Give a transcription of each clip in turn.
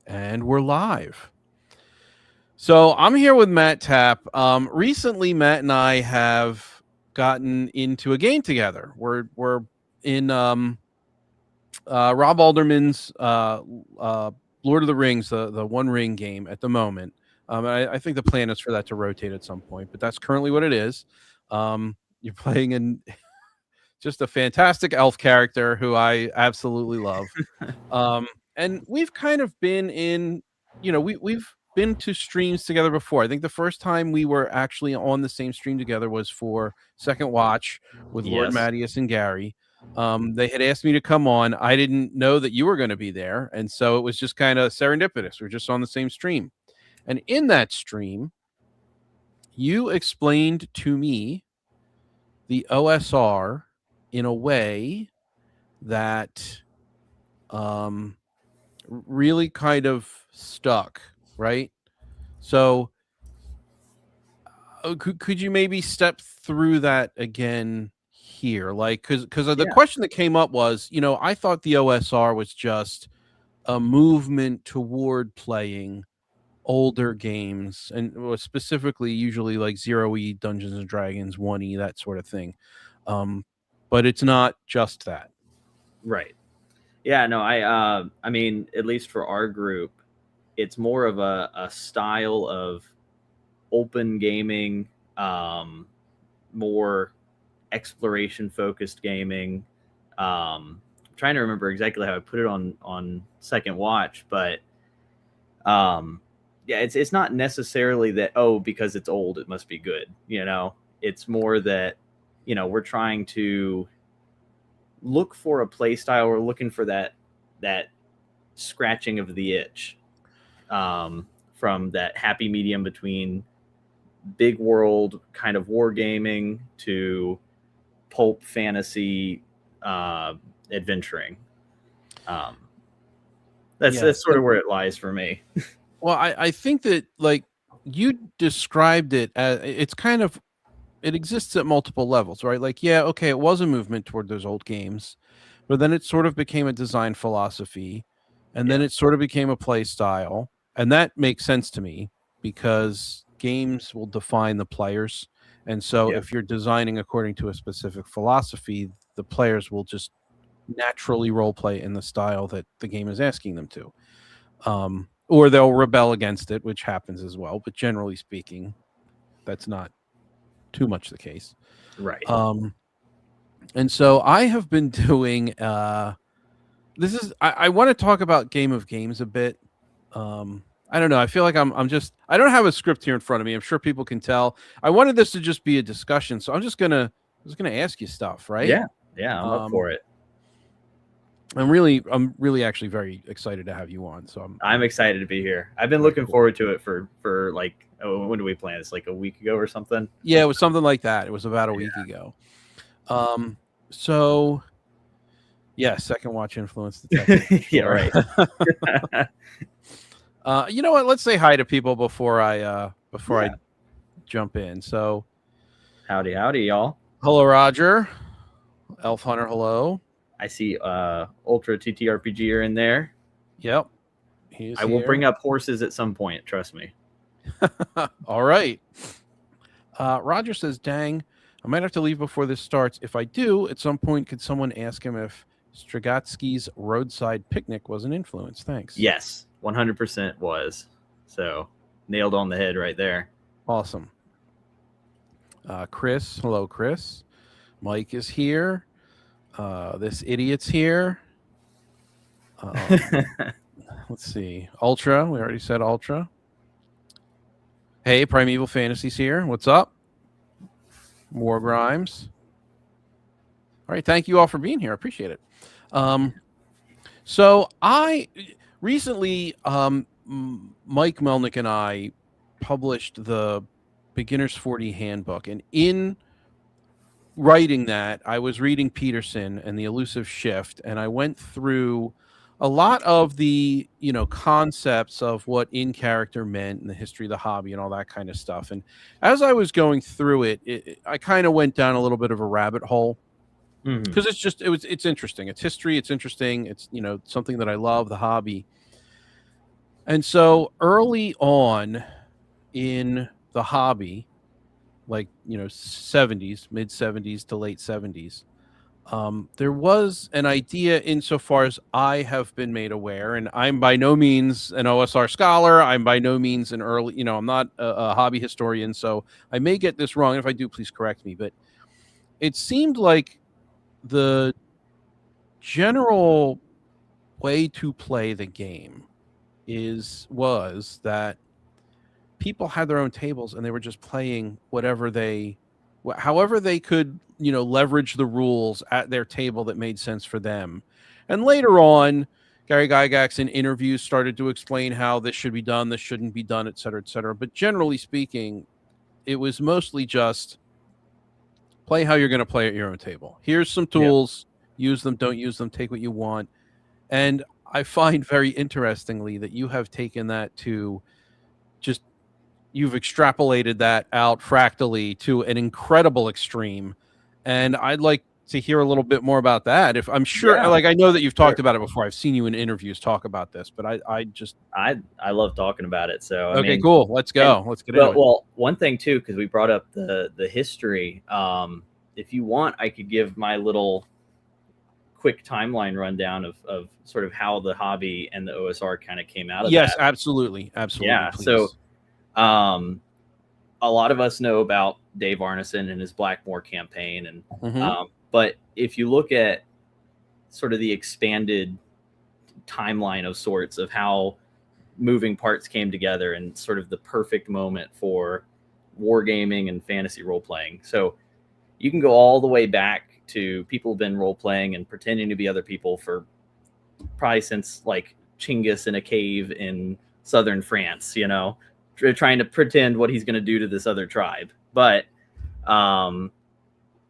And we're live. So I'm here with Matt Tapp. Recently, Matt and I have gotten into a game together. We're in Rob Alderman's Lord of the Rings, the One Ring game at the moment. I think the plan is for that to rotate at some point, but that's currently what it is. You're playing in just a fantastic elf character who I absolutely love. And we've kind of been in, we've been to streams together before. I think the first time we were actually on the same stream together was for Second Watch with Lord Yes. Mattias and Gary. They had asked me to come on. I didn't know that you were going to be there. And so it was just kind of serendipitous. We're just on the same stream. And in that stream, you explained to me the OSR in a way that really kind of stuck, right? So could you maybe step through that again here? Like, because the question that came up was, I thought the OSR was just a movement toward playing older games, and specifically usually like 0E, Dungeons and Dragons, 1E, that sort of thing. But it's not just that. Right. Yeah, no, I mean, at least for our group, it's more of a style of open gaming, more exploration focused gaming. I'm trying to remember exactly how I put it on Second Watch, but yeah, it's not necessarily that, because it's old it must be good. It's more that we're trying to look for a play style. We're looking for that scratching of the itch, from that happy medium between big world kind of wargaming to pulp fantasy adventuring. That's sort of where it lies for me. Well, I think that, like, you described it as, it's kind of, it exists at multiple levels, right? Like, yeah, okay, it was a movement toward those old games, but then it sort of became a design philosophy, and then it sort of became a play style. And that makes sense to me because games will define the players. And so if you're designing according to a specific philosophy, the players will just naturally role play in the style that the game is asking them to. Or they'll rebel against it, which happens as well. But generally speaking, that's not too much the case. Right. And so I have been doing, I want to talk about Game of Games a bit. I don't know. I feel like I don't have a script here in front of me. I'm sure people can tell. I wanted this to just be a discussion. So I'm just going to ask you stuff, right? Yeah. Yeah. I'm up for it. I'm really actually very excited to have you on. So I'm excited to be here. I've been looking forward to it for like, when did we plan this? Like a week ago or something? Yeah, it was something like that. It was about a week ago. So yeah, Second Watch influenced the yeah, right. You know what? Let's say hi to people before I jump in. So howdy, y'all. Hello, Roger. Elf Hunter, hello. I see Ultra TTRPG are in there. Yep. I will bring up horses at some point, trust me. All right. Roger says, dang, I might have to leave before this starts. If I do, at some point, could someone ask him if Stragatsky's Roadside Picnic was an influence? Thanks. Yes, 100% was. So, nailed on the head right there. Awesome. Chris, hello, Chris. Mike is here. This idiot's here. Let's see. Ultra, we already said Ultra. Hey, Primeval Fantasy's here. What's up? War Grimes. All right, thank you all for being here. I appreciate it. So I recently, Mike Melnick and I published the Beginner's 4D Handbook, and in writing that, I was reading Peterson and the Elusive Shift, and I went through a lot of the, concepts of what in character meant and the history of the hobby and all that kind of stuff. And as I was going through it, I kind of went down a little bit of a rabbit hole because it's interesting. It's history. It's interesting. It's, something that I love, the hobby. And so early on in the hobby, like, 70s, mid 70s to late 70s, there was an idea insofar as I have been made aware, and I'm by no means an OSR scholar. I'm by no means an early, I'm not a hobby historian, so I may get this wrong. If I do, please correct me. But it seemed like the general way to play the game was that people had their own tables and they were just playing however they could, leverage the rules at their table that made sense for them. And later on, Gary Gygax in interviews started to explain how this should be done, this shouldn't be done, et cetera, et cetera. But generally speaking, it was mostly just play how you're going to play at your own table. Here's some Yeah. tools, use them, don't use them, take what you want. And I find very interestingly that you have taken that to just you've extrapolated that out fractally to an incredible extreme. And I'd like to hear a little bit more about that. If I'm sure, Yeah, like, I know that you've sure. talked about it before. I've seen you in interviews talk about this, but I just, I love talking about it. So I okay, mean, cool. Let's and go. Let's get into it. well, one thing too, because we brought up the history. If you want, I could give my little quick timeline rundown of sort of how the hobby and the OSR kind of came out of Yes, that. absolutely. Absolutely. Yeah. Please. So a lot of us know about Dave Arneson and his Blackmore campaign, and but if you look at sort of the expanded timeline of sorts of how moving parts came together and sort of the perfect moment for wargaming and fantasy role playing. So you can go all the way back to people who've been role playing and pretending to be other people for probably since like Chinggis in a cave in southern France, trying to pretend what he's going to do to this other tribe. But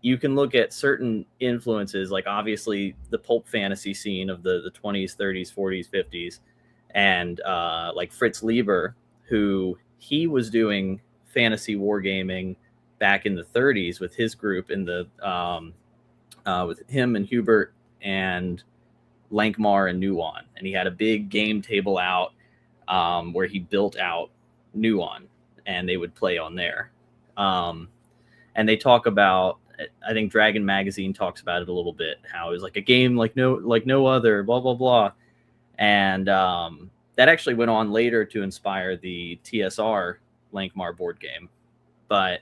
you can look at certain influences, like obviously the pulp fantasy scene of the 20s, 30s, 40s, 50s, and like Fritz Lieber, who he was doing fantasy wargaming back in the 30s with his group in the with him and Hubert and Lankmar and Nuon, and he had a big game table out where he built out Nuon, and they would play on there. And they talk about, I think Dragon Magazine talks about it a little bit, how it was like a game like no other, blah blah blah, and that actually went on later to inspire the TSR Lankmar board game. But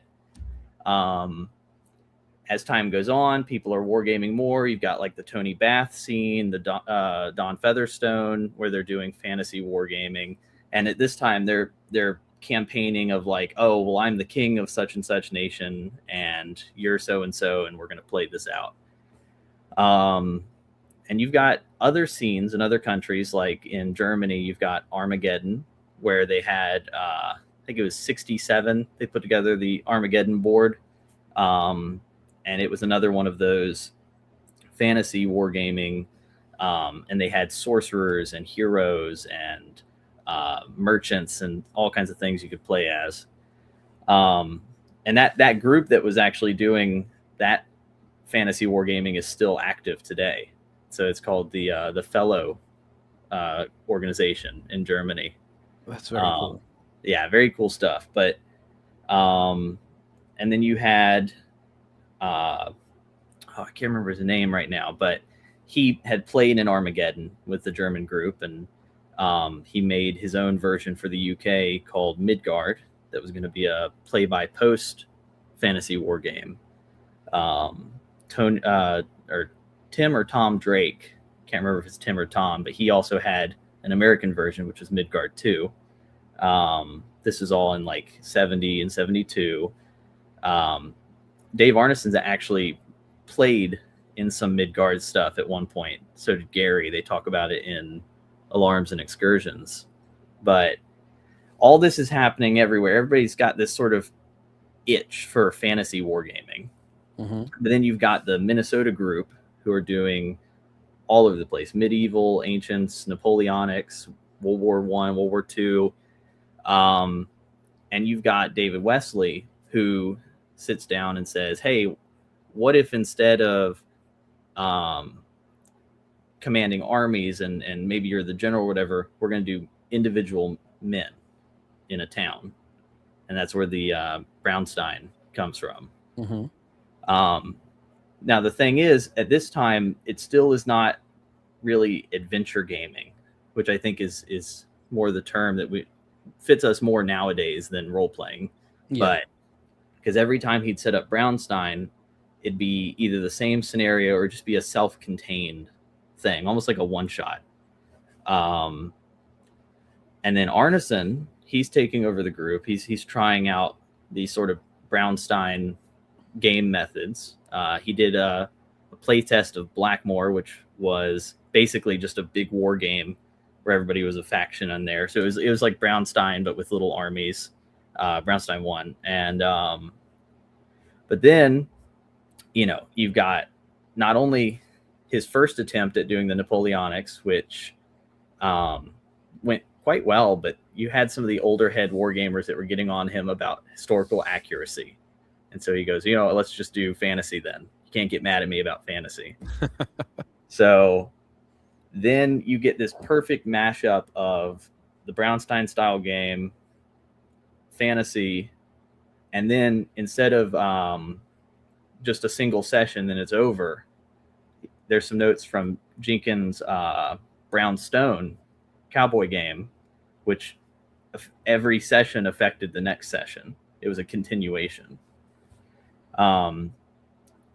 as time goes on, people are wargaming more. You've got like the Tony Bath scene, the Don Featherstone, where they're doing fantasy wargaming, and at this time they're campaigning of like, oh well, I'm the king of such and such nation, and you're so and so, and we're going to play this out. And you've got other scenes in other countries, like in Germany, you've got Armageddon, where they had, I think it was 67. They put together the Armageddon board. And it was another one of those fantasy wargaming. And they had sorcerers and heroes and merchants and all kinds of things you could play as. And that group that was actually doing that fantasy wargaming is still active today. So it's called the Fellow organization in Germany. That's very cool. Yeah, very cool stuff. But and then you had I can't remember his name right now, but he had played in Armageddon with the German group, and he made his own version for the UK called Midgard that was going to be a play-by-post fantasy war game. Tim or Tom Drake, can't remember if it's Tim or Tom, but he also had an American version, which was Midgard 2. This is all in like 70 and 72. Dave Arneson's actually played in some Midgard stuff at one point. So did Gary. They talk about it in Alarms and Excursions. But all this is happening everywhere. Everybody's got this sort of itch for fantasy wargaming. But then you've got the Minnesota group who are doing all over the place: medieval, ancients, Napoleonics, World War I, World War II. And you've got David Wesley, who sits down and says, hey, what if instead of commanding armies and maybe you're the general or whatever, we're going to do individual men in a town, and that's where the Brownstein comes from. Mm-hmm. Now the thing is, at this time, it still is not really adventure gaming, which I think is more the term that fits us more nowadays than role playing. Yeah. But because every time he'd set up Brownstein, it'd be either the same scenario or just be a self-contained thing, almost like a one-shot. And then Arneson, he's taking over the group. He's trying out these sort of Brownstein game methods. He did a play test of Blackmore, which was basically just a big war game where everybody was a faction on there. So it was like Brownstein, but with little armies. Brownstein won. And but then, you've got not only his first attempt at doing the Napoleonics, which went quite well, but you had some of the older head war gamers that were getting on him about historical accuracy. And so he goes, let's just do fantasy then. You can't get mad at me about fantasy. So then you get this perfect mashup of the Brownstein style game, fantasy, and then instead of just a single session, then it's over. There's some notes from Jenkins' Brownstone cowboy game, which every session affected the next session. It was a continuation. I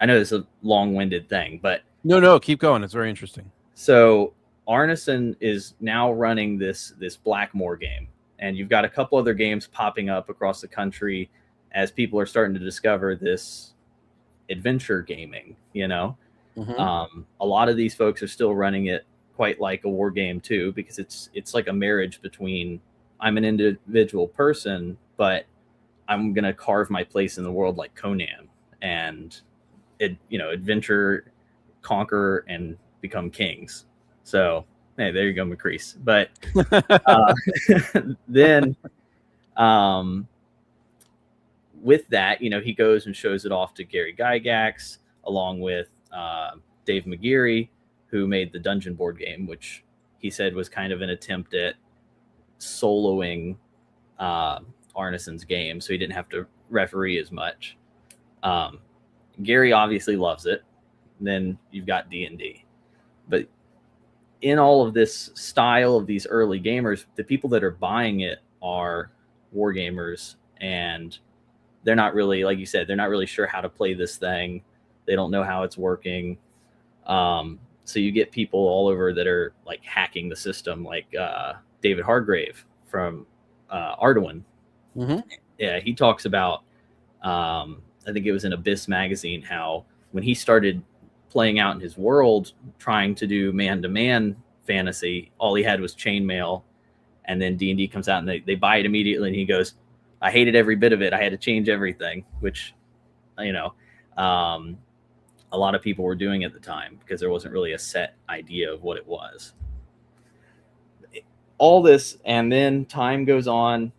know this is a long-winded thing, but no, keep going. It's very interesting. So Arneson is now running this Blackmore game, and you've got a couple other games popping up across the country as people are starting to discover this adventure gaming. Mm-hmm. A lot of these folks are still running it quite like a war game too, because it's like a marriage between I'm an individual person, but I'm gonna carve my place in the world like Conan and adventure, conquer, and become kings. So hey, there you go, McCrease. But then with that, he goes and shows it off to Gary Gygax along with Dave McGeary, who made the Dungeon board game, which he said was kind of an attempt at soloing Arneson's game, so he didn't have to referee as much. Gary obviously loves it. And then you've got D&D. But in all of this style of these early gamers, the people that are buying it are war gamers, and they're not really, like you said, they're not really sure how to play this thing. They don't know how it's working. So you get people all over that are like hacking the system, like David Hargrave from Arduin. Mm-hmm. Yeah, he talks about, I think it was in Abyss magazine, how when he started playing out in his world, trying to do man-to-man fantasy, all he had was chainmail, and then D&D comes out and they buy it immediately, and he goes, I hated every bit of it. I had to change everything, which, a lot of people were doing at the time because there wasn't really a set idea of what it was. All this, and then time goes on,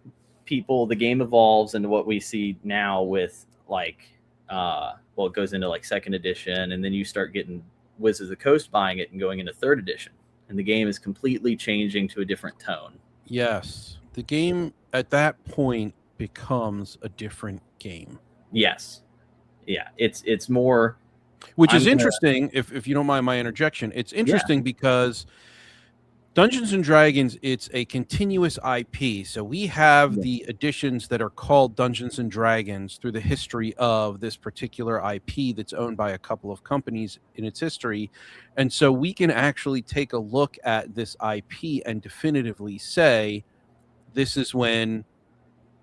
the game evolves into what we see now with it goes into like second edition, and then you start getting Wizards of the Coast buying it and going into third edition, and the game is completely changing to a different tone. Yes, the game at that point becomes a different game. Yes, yeah, it's more, which is interesting. If you don't mind my interjection, it's interesting because Dungeons and Dragons, it's a continuous IP. So we have the editions that are called Dungeons and Dragons through the history of this particular IP that's owned by a couple of companies in its history. And so we can actually take a look at this IP and definitively say, this is when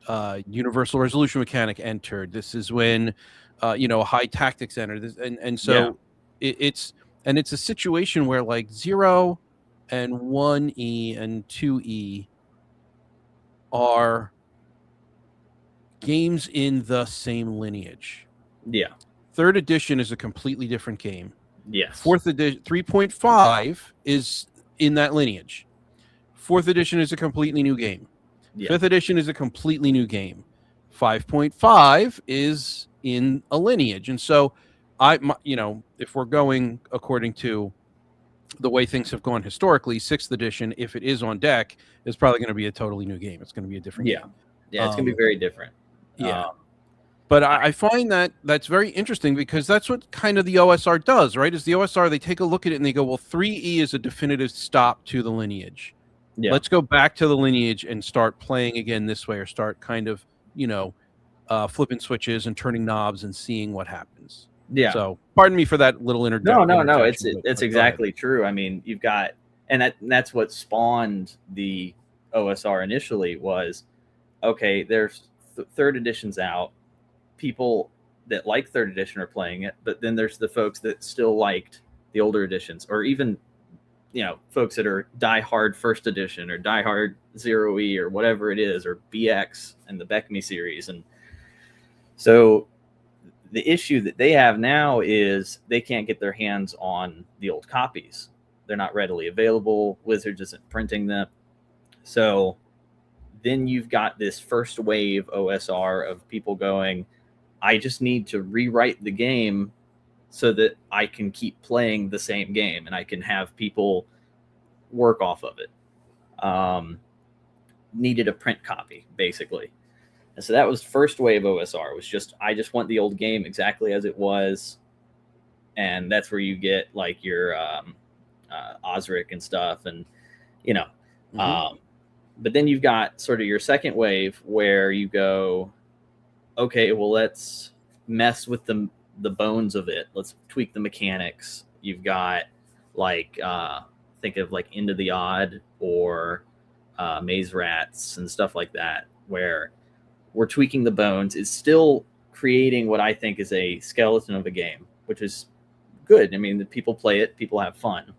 Universal Resolution Mechanic entered. This is when, High Tactics entered. And so it's a situation where like 0 and 1E and 2E are games in the same lineage. Yeah. Third edition is a completely different game. Yes. Fourth edition, 3.5 is in that lineage. Fourth edition is a completely new game. Yeah. Fifth edition is a completely new game. 5.5 is in a lineage. And so if we're going according to the way things have gone historically, 6th edition, if it is on deck, is probably going to be a totally new game. It's going to be a different game. Yeah, it's going to be very different. Yeah. But I find that that's very interesting because that's what kind of the OSR does, right? Is the OSR, they take a look at it and they go, well, 3E is a definitive stop to the lineage. Yeah. Let's go back to the lineage and start playing again this way, or start kind of, flipping switches and turning knobs and seeing what happens. Yeah. So pardon me for that little interjection. No. It's exactly true. I mean, you've got, and that's what spawned the OSR initially was, okay, there's third edition's out. People that like third edition are playing it, but then there's the folks that still liked the older editions, or even, folks that are diehard first edition or diehard 0E or whatever it is, or BX and the Beckme series. And so the issue that they have now is they can't get their hands on the old copies. They're not readily available. Wizards isn't printing them. So then you've got this first wave OSR of people going, I just need to rewrite the game so that I can keep playing the same game and I can have people work off of it. Needed a print copy, basically. And so that was first wave OSR. It was just, I just want the old game exactly as it was. And that's where you get like your Osric and stuff. And, but then you've got sort of your second wave where you go, okay, well, let's mess with the bones of it. Let's tweak the mechanics. You've got like, think of like Into the Odd or Maze Rats and stuff like that, where we're tweaking the bones. It's still creating what I think is a skeleton of a game, which is good. I mean, the people play it, people have fun.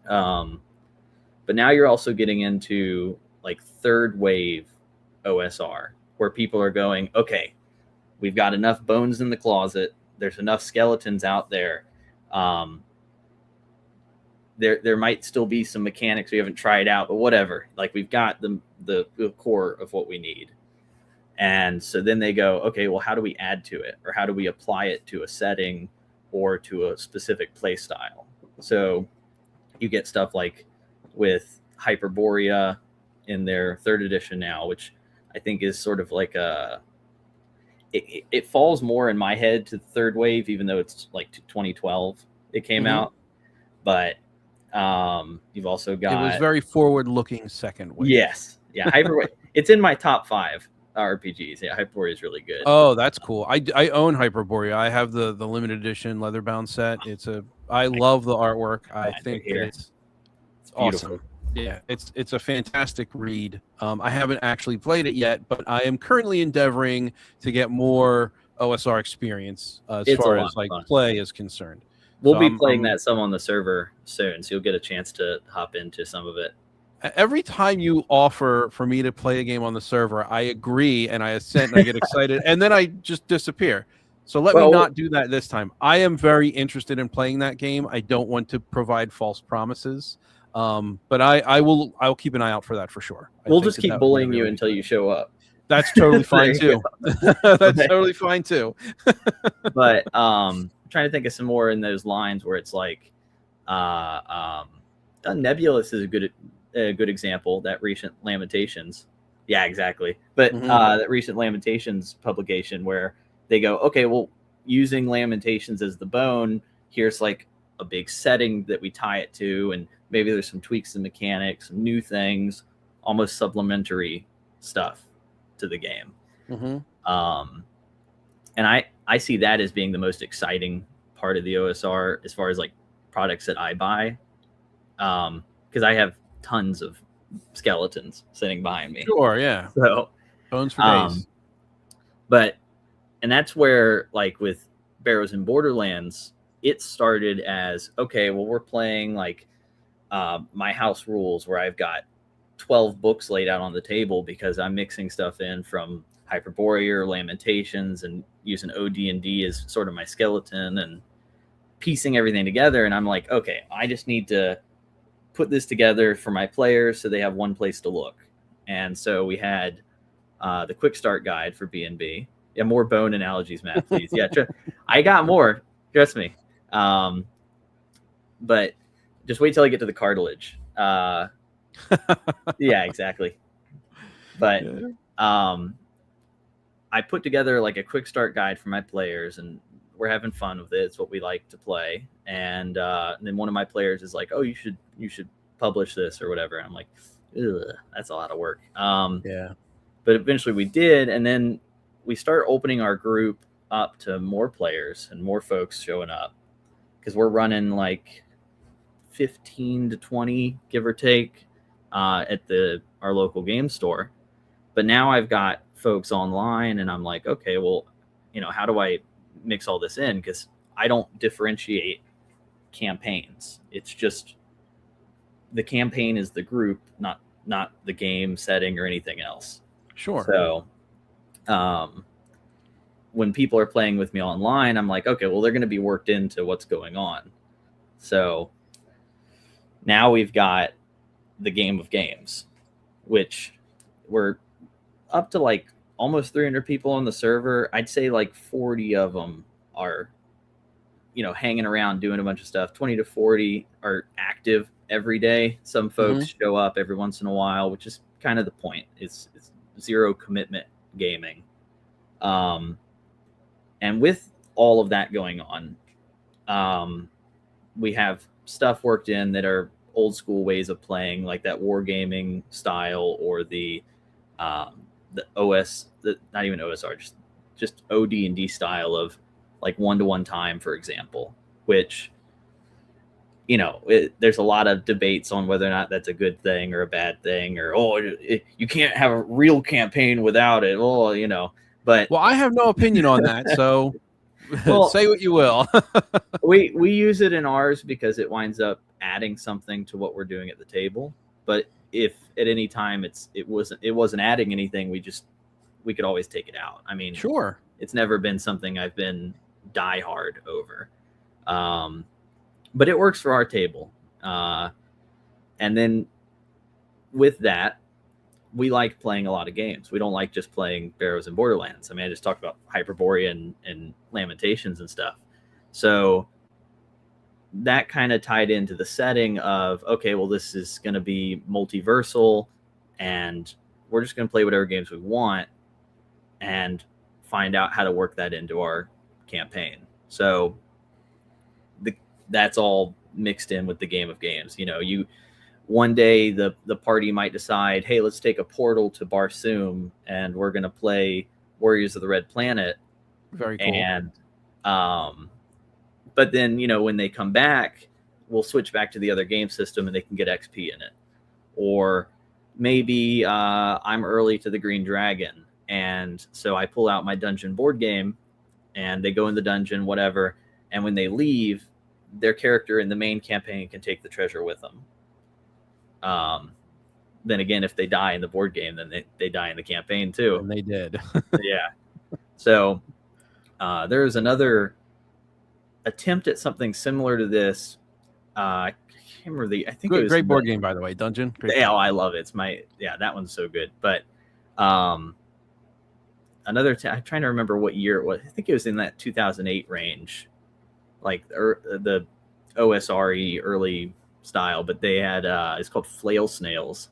But now you're also getting into like third wave OSR, where people are going, okay, we've got enough bones in the closet. There's enough skeletons out there. There might still be some mechanics we haven't tried out, but whatever. Like, we've got the core of what we need. And so then they go, okay, well, how do we add to it? Or how do we apply it to a setting or to a specific play style? So you get stuff like with Hyperborea in their third edition now, which I think is sort of like it falls more in my head to the third wave, even though it's like 2012 it came out. But you've also got, it was very forward looking second wave. Yes. Yeah. Hyperborea. It's in my top 5 RPGs. Yeah. Hyperborea is really good. Oh, that's cool. I own Hyperborea. I have the limited edition leather-bound set. I love the artwork. I think it's awesome. Yeah, it's a fantastic read. I haven't actually played it yet, but I am currently endeavoring to get more OSR experience as far as like play is concerned. We'll be playing that some on the server soon, so you'll get a chance to hop into some of it. Every time you offer for me to play a game on the server, I agree and I assent and I get excited, and then I just disappear. So let me not do that this time. I am very interested in playing that game. I don't want to provide false promises. But I'll keep an eye out for that for sure. We'll just keep bullying you until you show up. That's totally fine too. That's totally fine too. But I'm trying to think of some more in those lines where it's like, Nebulous is a good example. That recent Lamentations, yeah, exactly. But that recent Lamentations publication where they go, okay, well, using Lamentations as the bone, here's like a big setting that we tie it to, and maybe there's some tweaks in mechanics, some new things, almost supplementary stuff to the game. And I see that as being the most exciting part of the OSR as far as like products that I buy, because I have tons of skeletons sitting behind me. Sure, yeah. So bones for days. And that's where, like with Barrows and Borderlands, it started as, okay, well, we're playing like My House Rules, where I've got 12 books laid out on the table because I'm mixing stuff in from Hyperborea or Lamentations and using OD&D as sort of my skeleton and piecing everything together. And I'm like, okay, I just need to put this together for my players so they have one place to look. And so we had the quick start guide for B&B. Yeah, more bone analogies, Matt, please. Yeah, I got more. Trust me. But just wait till I get to the cartilage. Yeah, exactly. But I put together like a quick start guide for my players, and we're having fun with it. It's what we like to play. And then one of my players is like, "Oh, you should publish this or whatever." And I'm like, "Ugh, that's a lot of work." Yeah. But eventually we did, and then we start opening our group up to more players and more folks showing up, because we're running like 15 to 20, give or take, at our local game store. But now I've got folks online, and I'm like, okay, well, how do I mix all this in? Because I don't differentiate campaigns. It's just the campaign is the group, not the game setting or anything else. Sure. So when people are playing with me online, I'm like, okay, well, they're going to be worked into what's going on. So now we've got the game of games, which we're up to like almost 300 people on the server. I'd say like 40 of them are, hanging around doing a bunch of stuff. 20 to 40 are active every day. Some folks show up every once in a while, which is kind of the point. It's zero commitment gaming. And with all of that going on, we have stuff worked in that are old school ways of playing, like that wargaming style, or the OS, not even OSR, just OD&D style of like 1-to-1 time, for example, which, there's a lot of debates on whether or not that's a good thing or a bad thing, or, you can't have a real campaign without it. But well, I have no opinion on that. So say what you will. we use it in ours because it winds up adding something to what we're doing at the table. But if at any time it wasn't adding anything, we could always take it out. I mean, sure, it's never been something I've been diehard over, but it works for our table. And then with that, we like playing a lot of games. We don't like just playing Barrows and Borderlands. I mean, I just talked about Hyperborea and Lamentations and stuff. So that kind of tied into the setting of, okay, well, this is going to be multiversal, and we're just going to play whatever games we want and find out how to work that into our campaign. So that's all mixed in with the game of games. One day the party might decide, hey, let's take a portal to Barsoom and we're going to play Warriors of the Red Planet. Very cool. And but then, when they come back, we'll switch back to the other game system and they can get XP in it. Or maybe I'm early to the Green Dragon, and so I pull out my dungeon board game and they go in the dungeon, whatever, and when they leave, their character in the main campaign can take the treasure with them. Then again, if they die in the board game, then they die in the campaign too. And they did. Yeah. So there's another attempt at something similar to this. I can't remember I think it was great board game, by the way. Dungeon. Yeah, I love it. That one's so good. But I'm trying to remember what year it was. I think it was in that 2008 range, like the OSRE early style. But they had it's called Flail Snails,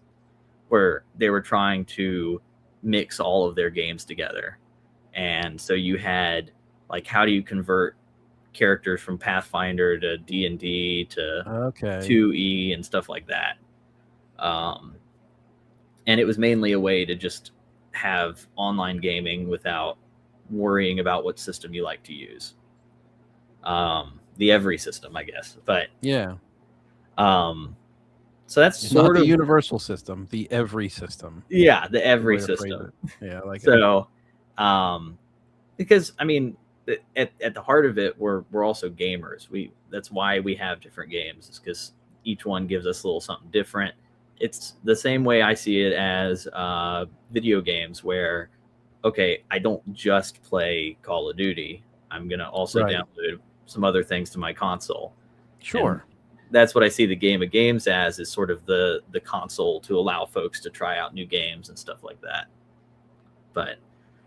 where they were trying to mix all of their games together. And so you had like, how do you convert characters from Pathfinder to D&D to 2E and stuff like that. And it was mainly a way to just have online gaming without worrying about what system you like to use. The every system, I guess. But yeah. So that's it's sort not of the universal system, the every system. Yeah, the every system. Yeah, I like so, because I mean, at the heart of it, we're also gamers. That's why we have different games, is because each one gives us a little something different. It's the same way I see it as video games, where, okay, I don't just play Call of Duty. I'm gonna also download some other things to my console. Sure. And that's what I see the game of games as, is sort of the console to allow folks to try out new games and stuff like that. But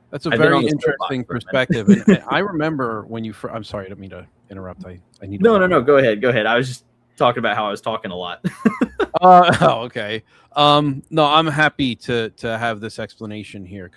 that's a very interesting perspective. And I remember when I'm sorry, I didn't mean to interrupt. I need no. Go ahead. I was just talking about how I was talking a lot. Oh, okay. No, I'm happy to have this explanation here.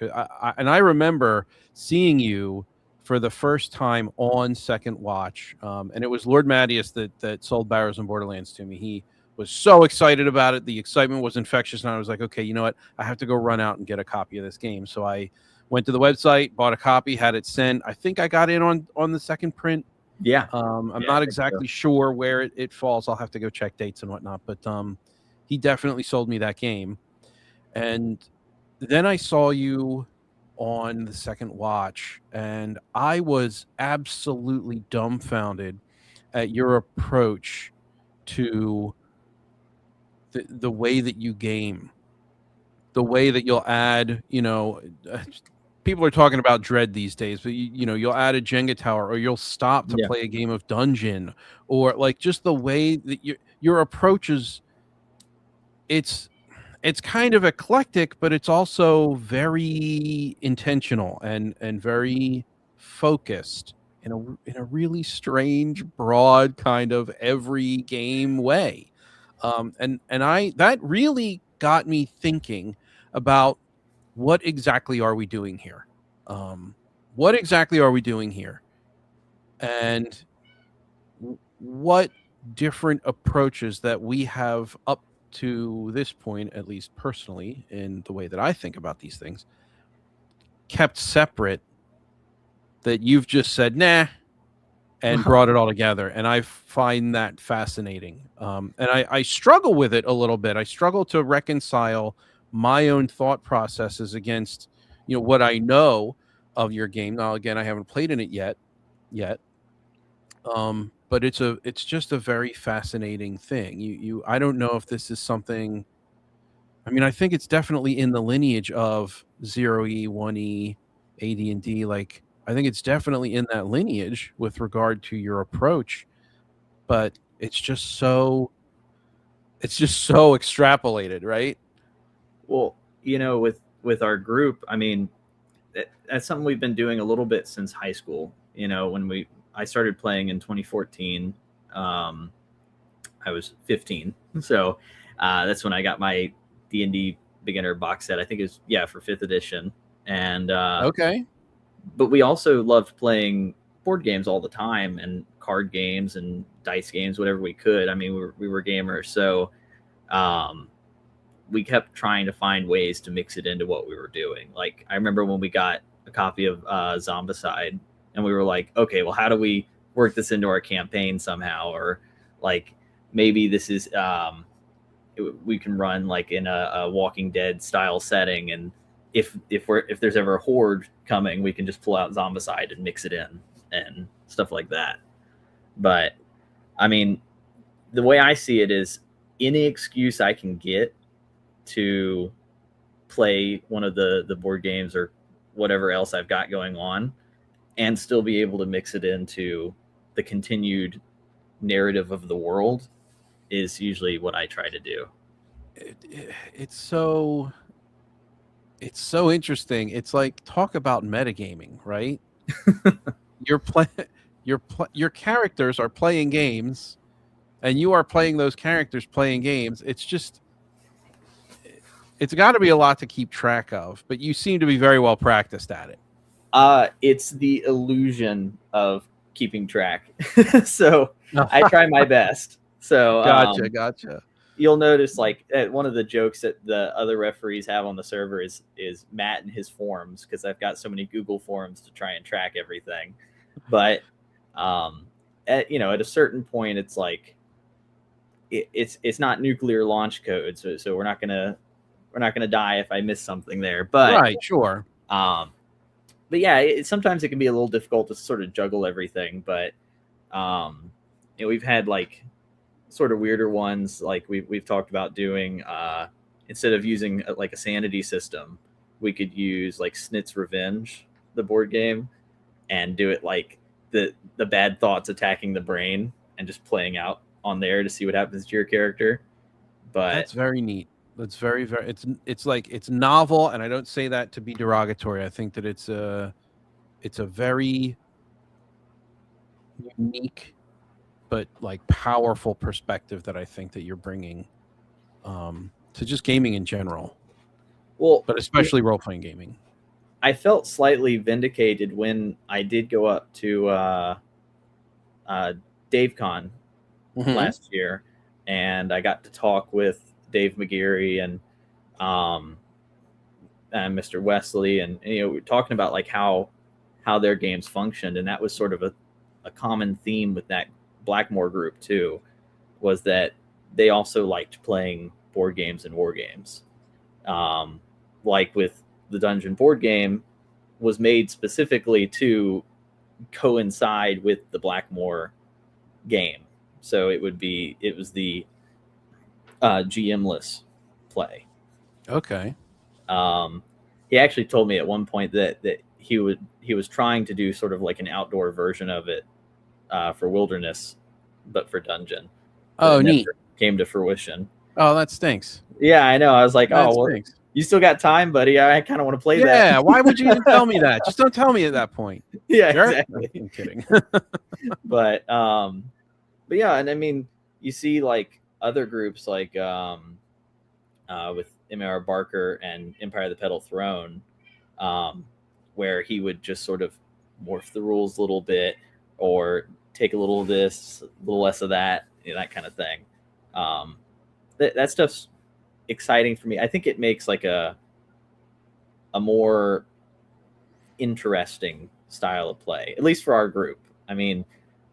And I remember seeing you for the first time on Second Watch, and it was Lord Mattias that sold Barrows and Borderlands to me. He was so excited about it. The excitement was infectious, and I was like, okay, you know what? I have to go run out and get a copy of this game. So I went to the website, bought a copy, had it sent. I think I got in on the second print. Yeah. I'm Yeah, I not think so. exactly sure where it falls. I'll have to go check dates and whatnot. But he definitely sold me that game. And then I saw you on the Second Watch, and I was absolutely dumbfounded at your approach to the way that you game, the way that you'll add, people are talking about dread these days, but you'll add a Jenga tower, or you'll stop to Yeah. play a game of dungeon, or like just the way that your approach is. It's kind of eclectic, but it's also very intentional and very focused in a really strange, broad kind of every game way. And I that really got me thinking about what exactly are we doing here? What exactly are we doing here? And what different approaches that we have up to this point, at least personally, in the way that I think about these things, kept separate, that you've just said, nah, and brought it all together. And I find that fascinating. And I struggle with it a little bit. I struggle to reconcile my own thought processes against, what I know of your game. Now, again, I haven't played in it yet. But it's just a very fascinating thing. I don't know if this is something. I mean, I think it's definitely in the lineage of 0E, 1E, AD&D. Like, I think it's definitely in that lineage with regard to your approach, but it's just so extrapolated, right? Well, with our group, I mean, that's something we've been doing a little bit since high school. When I started playing in 2014, I was 15, so that's when I got my D&D beginner box set. I think it was, yeah, for 5th edition, and Okay. but we also loved playing board games all the time, and card games and dice games, whatever we could. I mean, we were gamers, so um, we kept trying to find ways to mix it into what we were doing. Like, I remember when we got a copy of Zombicide, and we were like, okay, well, how do we work this into our campaign somehow? Or like, maybe this is we can run like in a Walking Dead style setting, and if there's ever a horde coming, we can just pull out Zombicide and mix it in and stuff like that. But I mean, the way I see it is, any excuse I can get to play one of the board games or whatever else I've got going on, and still be able to mix it into the continued narrative of the world, is usually what I try to do. It's so interesting. It's like, talk about metagaming, right? Your play your characters are playing games, and you are playing those characters playing games. It's got to be a lot to keep track of, but you seem to be very well practiced at it. It's the illusion of keeping track. So I try my best. So Gotcha. you'll notice, like, one of the jokes that the other referees have on the server is Matt and his forms, because I've got so many Google forms to try and track everything. But at a certain point, it's like it's not nuclear launch code, so we're not gonna die if I miss something there. But Right, sure. yeah, sometimes it can be a little difficult to sort of juggle everything. But we've had like sort of weirder ones. Like we've talked about doing, instead of using like a sanity system, we could use like Snit's Revenge, the board game, and do it like the bad thoughts attacking the brain and just playing out on there to see what happens to your character. But That's very neat. That's very it's like, it's novel, and I don't say that to be derogatory. I think that it's a very unique but like powerful perspective that I think that you're bringing to just gaming in general, Well, but especially role playing gaming. I felt slightly vindicated when I did go up to uh, DaveCon Mm-hmm. last year, and I got to talk with Dave McGeary um, and Mr. Wesley, and we were talking about like how their games functioned, and that was sort of a common theme with that Blackmore group too, was that they also liked playing board games and war games. Um, like with the Dungeon board game, was made specifically to coincide with the Blackmore game, so it was the GM-less play. Okay. Um, he actually told me at one point that he was trying to do sort of like an outdoor version of it for Wilderness, but for Dungeon, but it Oh, neat. never came to fruition. Oh, that stinks. Yeah, I know. I was like, That oh well, stinks. you still got time, buddy. I kind of want to play that. Yeah. Why would you even tell me that? Just don't tell me at that point. Yeah, Jerk. No, exactly. I'm kidding. but but yeah, and I mean, you see like other groups like with M.R. Barker and Empire of the Petal Throne, um, where he would just sort of morph the rules a little bit, or take a little of this, a little less of that, that kind of thing. That stuff's exciting for me. I think it makes like a more interesting style of play, at least for our group. I mean,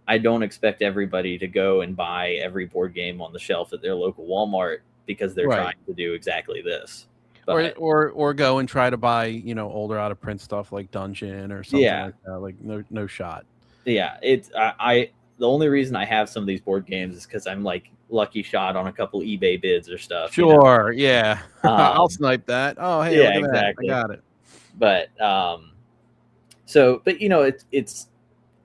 I don't expect everybody to go and buy every board game on the shelf at their local Walmart because they're Right. trying to do exactly this. Or, But or go and try to buy older out of print stuff like Dungeon or something yeah, like that. Like no shot. yeah, it's I the only reason I have some of these board games is because I'm like lucky shot on a couple eBay bids or stuff. Sure. Yeah. I'll Um, snipe that. Oh, hey, yeah, look at that. I exactly. got it. But but it's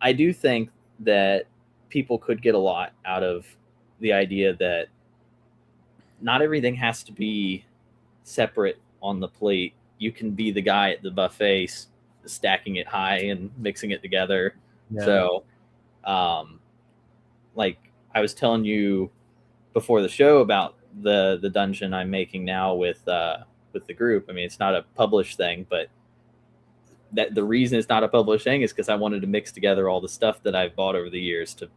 I do think that people could get a lot out of the idea that not everything has to be separate on the plate. You can be the guy at the buffet stacking it high and mixing it together. Yeah. So, like I was telling you before the show about the dungeon I'm making now with the group. I mean, it's not a published thing, but that the reason it's not a published thing is because I wanted to mix together all the stuff that I've bought over the years to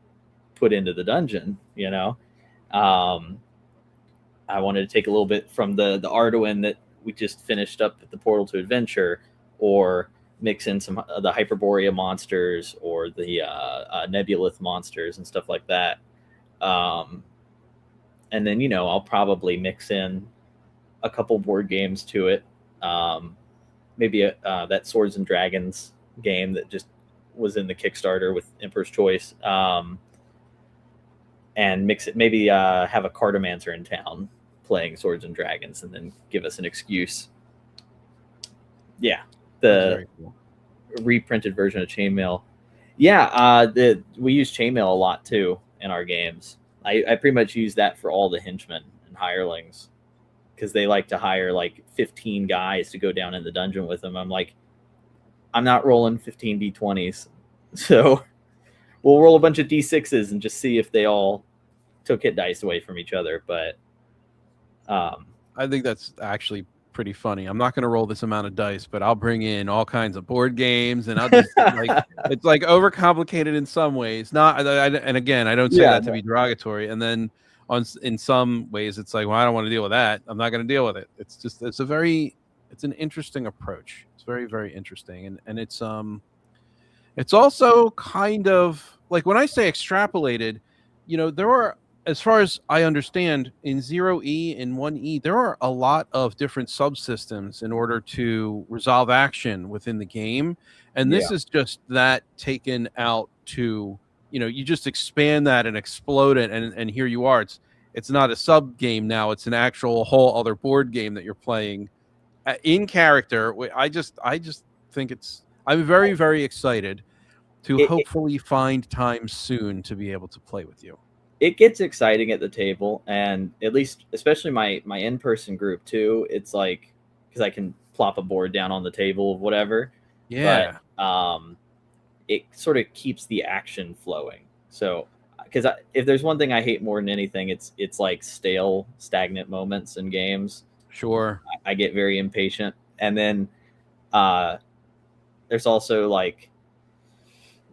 put into the dungeon. Um, I wanted to take a little bit from the Arduin that we just finished up at the Portal to Adventure, or mix in some of the Hyperborea monsters or the Nebulith monsters and stuff like that. And then I'll probably mix in a couple board games to it. Maybe that Swords and Dragons game that just was in the Kickstarter with Emperor's Choice. And mix it, maybe have a cartomancer in town playing Swords and Dragons, and then give us an excuse. Yeah, the Cool. reprinted version of Chainmail. Yeah, we use Chainmail a lot too in our games. I pretty much use that for all the henchmen and hirelings, because they like to hire like 15 guys to go down in the dungeon with them. I'm like, I'm not rolling 15 d20s, so we'll roll a bunch of d6s and just see if they all took hit dice away from each other. But I think that's actually pretty funny. I'm not going to roll this amount of dice, but I'll bring in all kinds of board games, and I'll just it's like overcomplicated in some ways. Not, and again, I don't say that to be derogatory. And then in some ways, it's like, well, I don't want to deal with that. I'm not going to deal with it. It's just it's an interesting approach. It's very, very interesting, and it's also kind of like, when I say extrapolated, there are, as far as I understand, in 0E and 1E, there are a lot of different subsystems in order to resolve action within the game. And this is just that taken out to, you just expand that and explode it. And here you are. It's not a sub game now. It's an actual whole other board game that you're playing in character. I just think I'm very, very excited to hopefully find time soon to be able to play with you. It gets exciting at the table, and at least, especially my in-person group too. It's like, because I can plop a board down on the table of whatever. Yeah. But it sort of keeps the action flowing. So because if there's one thing I hate more than anything, it's like stale, stagnant moments in games. Sure. I get very impatient, and then uh, there's also like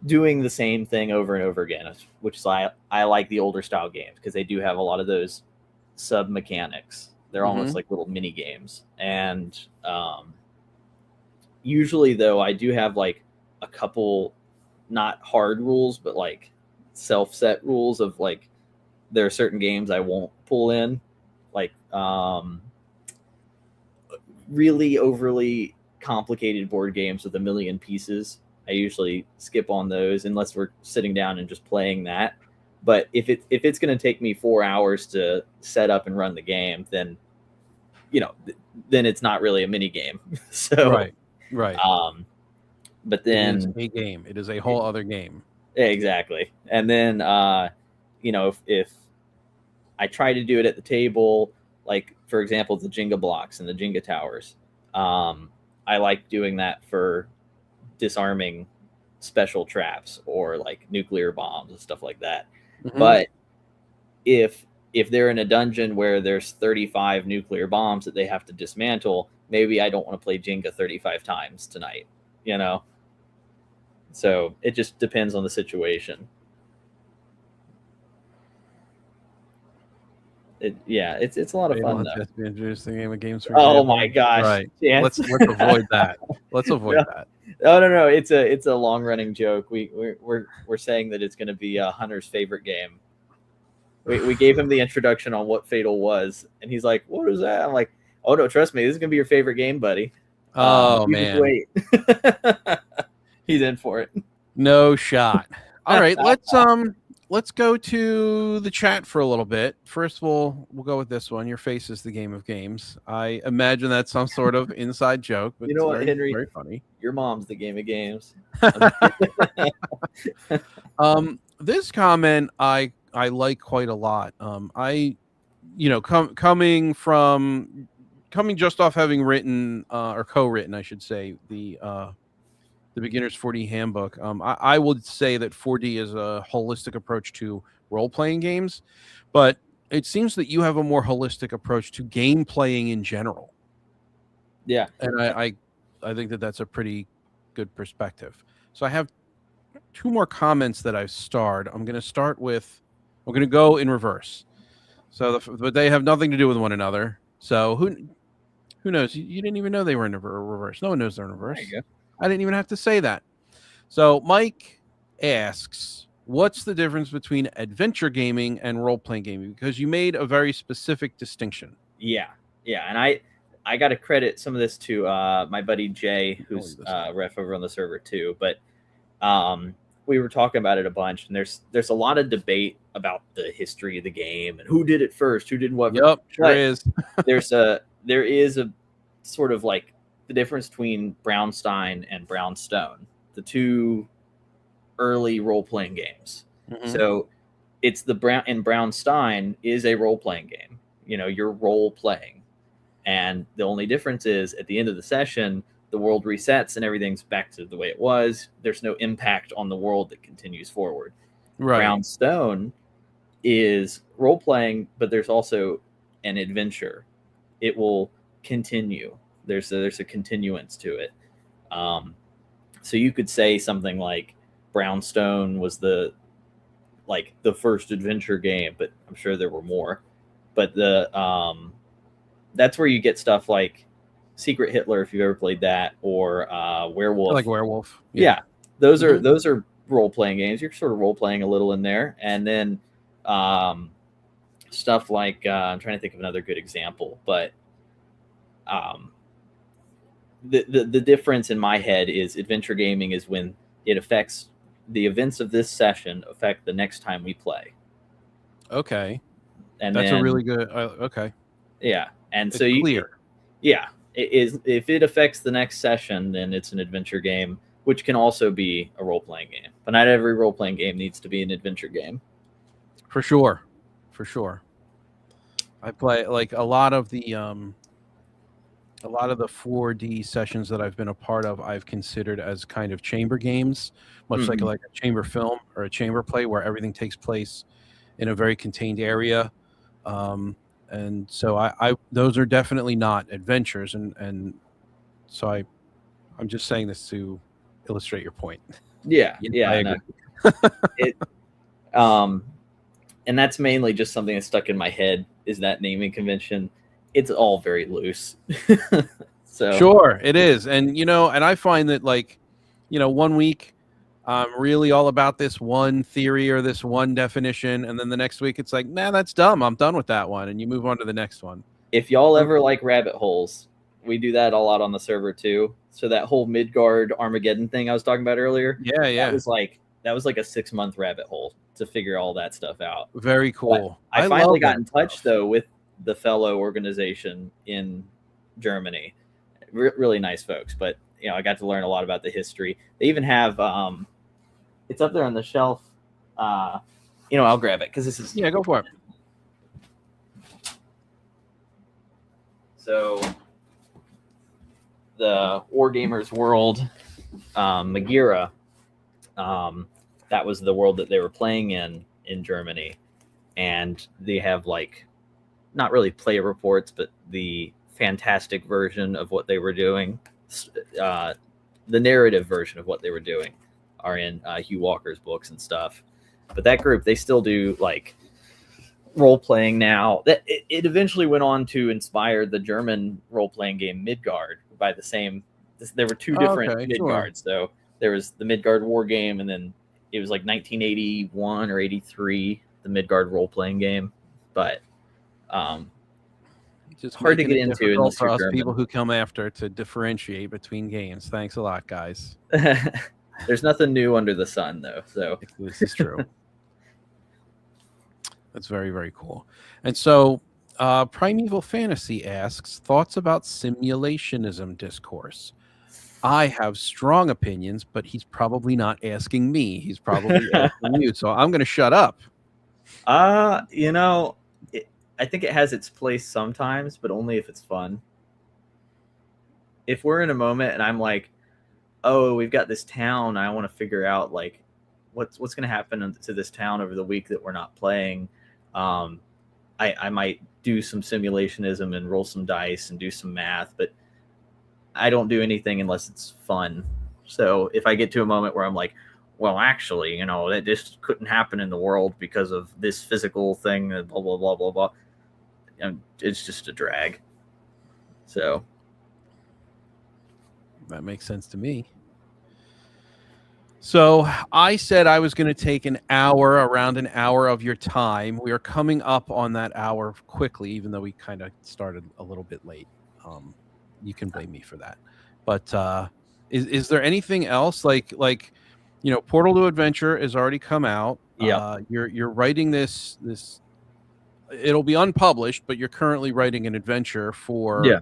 doing the same thing over and over again, which is I like the older style games because they do have a lot of those sub mechanics. They're almost like little mini games, and usually though I do have like a couple not hard rules, but like self set rules of like there are certain games I won't pull in, like really overly complicated board games with a million pieces. I usually skip on those unless we're sitting down and just playing that. But if it's going to take me 4 hours to set up and run the game, then then it's not really a mini game. So right. But It is then a game. It is a whole other game. exactly. And then if I try to do it at the table, like for example the Jenga blocks and the Jenga towers, I like doing that for disarming special traps or like nuclear bombs and stuff like that. But if they're in a dungeon where there's 35 nuclear bombs that they have to dismantle, maybe I don't want to play Jenga 35 times tonight, So it just depends on the situation. It's a lot of fun though. Just be interesting game of games. For Oh example. my gosh! Right. Chance. Let's avoid that. Let's avoid that. No. It's a long running joke. We're saying that it's going to be Hunter's favorite game. We gave him the introduction on what Fatal was, and he's like, "What is that?" I'm like, "Oh no, trust me, this is going to be your favorite game, buddy." Oh you just man, wait. He's in for it. No shot. All right, let's go to the chat for a little bit. First, we'll go with this one. Your face is the game of games. I imagine that's some sort of inside joke, but You know what, very, Henry? very funny. Your mom's the game of games. This comment I like quite a lot. I, coming just off having written or co-written, I should say, the Beginner's 4D Handbook. I would say that 4D is a holistic approach to role-playing games, but it seems that you have a more holistic approach to game playing in general. Yeah, and I think that that's a pretty good perspective. So I have 2 more comments that I've starred. I'm going to go in reverse. So, but they have nothing to do with one another. So who knows? You didn't even know they were in reverse. No one knows they're in reverse. there you go. I didn't even have to say that. So Mike asks, what's the difference between adventure gaming and role-playing gaming? Because you made a very specific distinction. Yeah. And I got to credit some of this to my buddy Jay, who's ref over on the server too. But we were talking about it a bunch, and there's a lot of debate about the history of the game and who did it first, who did what. Yep, sure is. there is a sort of like the difference between Brownstein and Brownstone, the 2 early role-playing games. So it's Brownstein is a role-playing game. You're role-playing. And the only difference is at the end of the session, the world resets and everything's back to the way it was. There's no impact on the world that continues forward. Right. Brownstone is role-playing, but there's also an adventure. It will continue. There's a continuance to it. So you could say something like Brownstone was the first adventure game, but I'm sure there were more. But that's where you get stuff like Secret Hitler, if you've ever played that, or Werewolf. I like Werewolf. Yeah. Those are role-playing games. You're sort of role-playing a little in there. And then stuff like I'm trying to think of another good example, but the difference in my head is adventure gaming is when it affects the events of this session affect the next time we play. Okay. And that's a really good okay. Yeah. And it's so clear. It is, if it affects the next session, then it's an adventure game, which can also be a role-playing game. But not every role-playing game needs to be an adventure game. For sure. I play like a lot of the A lot of the 4D sessions that I've been a part of, I've considered as kind of chamber games, much Mhm. like a chamber film or a chamber play where everything takes place in a very contained area. And so I those are definitely not adventures, and so I'm just saying this to illustrate your point. Yeah, Yes, I yeah, no. agree. It um and that's mainly just something that stuck in my head is that naming convention. It's all very loose. So, Sure, it is. And and I find that like, one week I'm really all about this one theory or this one definition, and then the next week it's like, nah, that's dumb. I'm done with that one, and you move on to the next one. if y'all Um, ever like rabbit holes, we do that a lot on the server too. So that whole Midgard Armageddon thing I was talking about earlier, Yeah, that yeah. was like a 6-month rabbit hole to figure all that stuff out. Very But cool. I I finally love got that in touch stuff. though with the fellow organization in Germany. Really nice folks, but I got to learn a lot about the history. They even have it's up there on the shelf. I'll grab it because this is Yeah, go for it. so the Wargamers World Magira. That was the world that they were playing in Germany, and they have like not really player reports, but the fantastic version of what they were doing, the narrative version of what they were doing, are in Hugh Walker's books and stuff. But that group, they still do like role playing now. That it eventually went on to inspire the German role playing game Midgard by the same. There were two different Okay, sure. Midgards, though. There was the Midgard war game, and then it was like 1981 or 83, the Midgard role playing game. But Just hard to making get it into difficult unless for you're us people German. who come after to differentiate between games. Thanks a lot, guys. There's nothing new under the sun, though. So This is true. That's very, very cool. And so, Primeval Fantasy asks thoughts about simulationism discourse. I have strong opinions, but he's probably not asking me. He's probably asking you. So I'm going to shut up. you know, I think it has its place sometimes, but only if it's fun. If we're in a moment and I'm like, oh, we've got this town, I want to figure out like what's going to happen to this town over the week that we're not playing. Um, I might do some simulationism and roll some dice and do some math, but I don't do anything unless it's fun. So if I get to a moment where I'm like, well, actually, that this couldn't happen in the world because of this physical thing, blah blah blah blah blah, it's just a drag. So That makes sense to me. So I said I was going to take around an hour of your time. We are coming up on that hour quickly, even though we kind of started a little bit late. You can blame me for that. But is there anything else like Portal to Adventure has already come out. yeah, You're writing this. It'll be unpublished, but you're currently writing an adventure for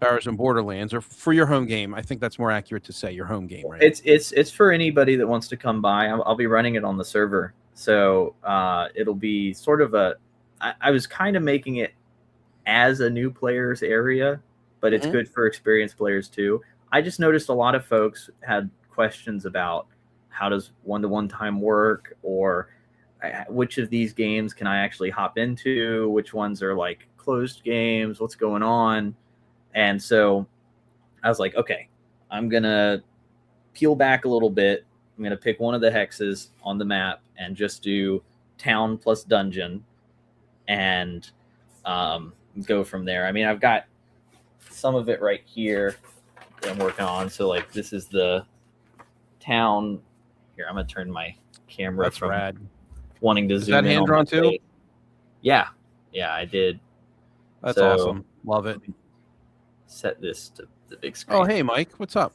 Barrows Borderlands, or for your home game. I think that's more accurate to say your home game, right? it's for anybody that wants to come by. I'll be running it on the server, so it'll be sort of I was kind of making it as a new players area, but it's good for experienced players too. I just noticed a lot of folks had questions about how does one-to-one time work, or which of these games can I actually hop into, which ones are like closed games, what's going on. And so I was like, okay, I'm going to peel back a little bit. I'm going to pick one of the hexes on the map and just do town plus dungeon and go from there. I mean, I've got some of it right here that I'm working on. So, like, this is the town. Here, I'm going to turn my camera That's from rad. wanting to Is zoom that in hand on drawn my too? face. Yeah, I did. That's awesome. Love it. Set this to the big screen. Oh, hey, Mike. What's up?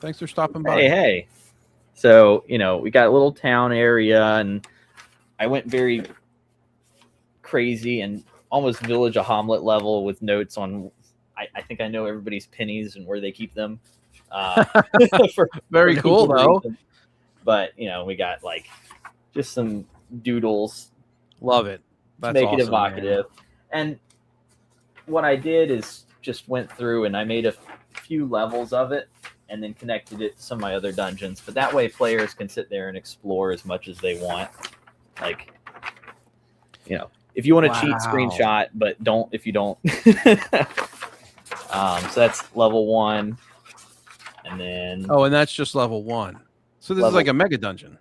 Thanks for stopping by. Hey. So, we got a little town area, and I went very crazy and almost Village of Hamlet level with notes on. I think I know everybody's pennies and where they keep them. Very cool, though. Reason. But, we got like just some doodles. Love it. That's to make it evocative. Man. And what I did is just went through and I made a few levels of it and then connected it to some of my other dungeons. But that way players can sit there and explore as much as they want. Like, you know, if you want to cheat, screenshot, but don't if you don't. So that's level 1. And then... Oh, and that's just level 1. So this is like a mega dungeon.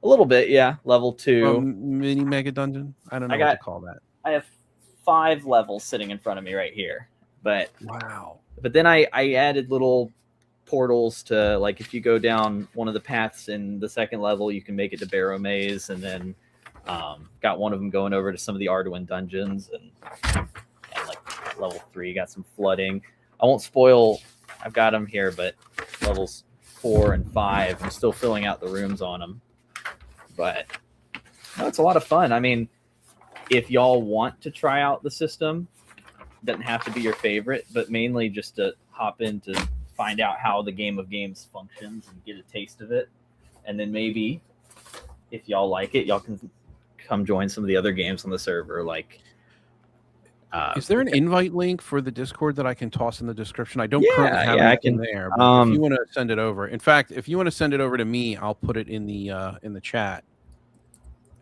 A little bit, yeah. Level 2. Mini mega dungeon? I don't know what to call that. I have 5 levels sitting in front of me right here. But wow. But then I added little portals to, like, if you go down one of the paths in the second level, you can make it to Barrow Maze, and then got one of them going over to some of the Arduin dungeons, and like level 3 got some flooding. I won't spoil, I've got them here, but levels 4 and 5, I'm still filling out the rooms on them. But no, it's a lot of fun. I mean, if y'all want to try out the system, it doesn't have to be your favorite, but mainly just to hop in to find out how the game of games functions and get a taste of it. And then maybe if y'all like it, y'all can come join some of the other games on the server. Like, is there an invite link for the Discord that I can toss in the description? I don't currently have anything there, but if you want to send it over. In fact, if you want to send it over to me, I'll put it in the chat,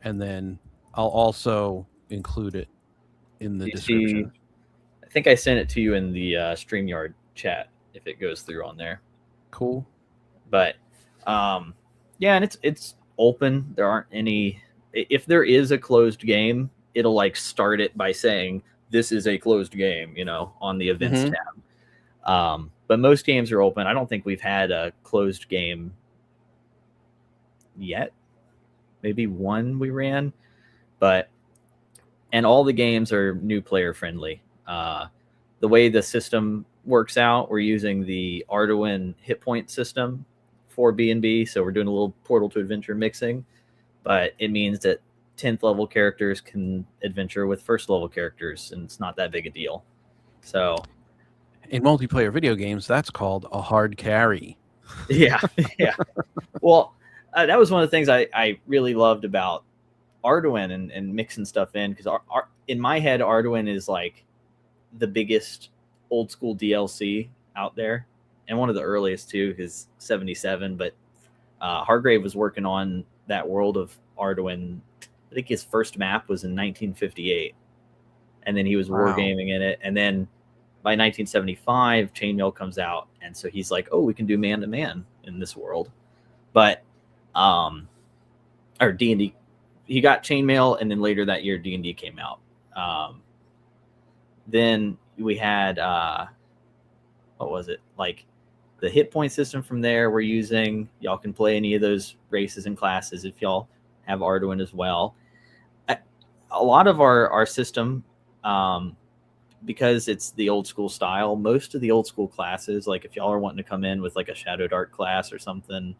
and then I'll also include it in the description. I think I sent it to you in the StreamYard chat if it goes through on there. Cool. But yeah, and it's open. There aren't any. If there is a closed game, it'll like start it by saying this is a closed game, you know, on the events tab. But most games are open. I don't think we've had a closed game yet. Maybe one we ran, and all the games are new player friendly. The way the system works out, we're using the Arduin hit point system for B&B, so we're doing a little Portal to Adventure mixing, but it means that 10th level characters can adventure with first level characters, and it's not that big a deal. So in multiplayer video games, that's called a hard carry. Yeah. Well, that was one of the things I really loved about Arduin and mixing stuff in, because in my head, Arduin is like the biggest old school DLC out there, and one of the earliest too, because 77. But Hargrave was working on that world of Arduin. I think his first map was in 1958, and then he was wargaming in it. And then by 1975, Chainmail comes out, and so he's like, "Oh, we can do man-to-man in this world." But or D&D, he got Chainmail, and then later that year, D&D came out. Then we had what was it, like the hit point system from there we're using. Y'all can play any of those races and classes if y'all have Arduin as well. A lot of our system, because it's the old school style, most of the old school classes, like if y'all are wanting to come in with like a Shadow Dart class or something,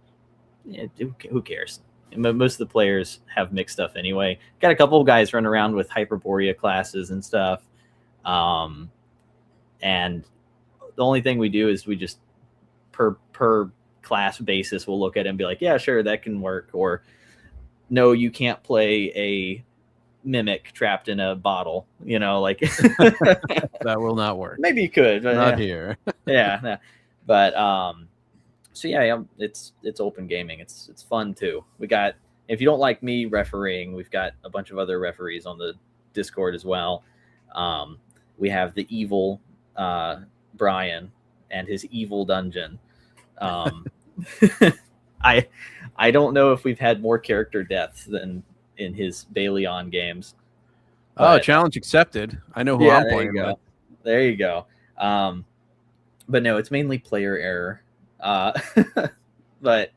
who cares? Most of the players have mixed stuff anyway. Got a couple of guys running around with Hyperborea classes and stuff. And the only thing we do is we just per class basis, we'll look at it and be like, yeah, sure, that can work. Or no, you can't play a mimic trapped in a bottle, you know, like that will not work. Maybe you could, but not here. Yeah. But so yeah, it's open gaming. It's fun too. We got, if you don't like me refereeing, we've got a bunch of other referees on the Discord as well. We have the evil Brian and his evil dungeon. I don't know if we've had more character deaths than in his Baleon games. But, challenge accepted. I know who I'm playing with. There you go. But no, it's mainly player error. But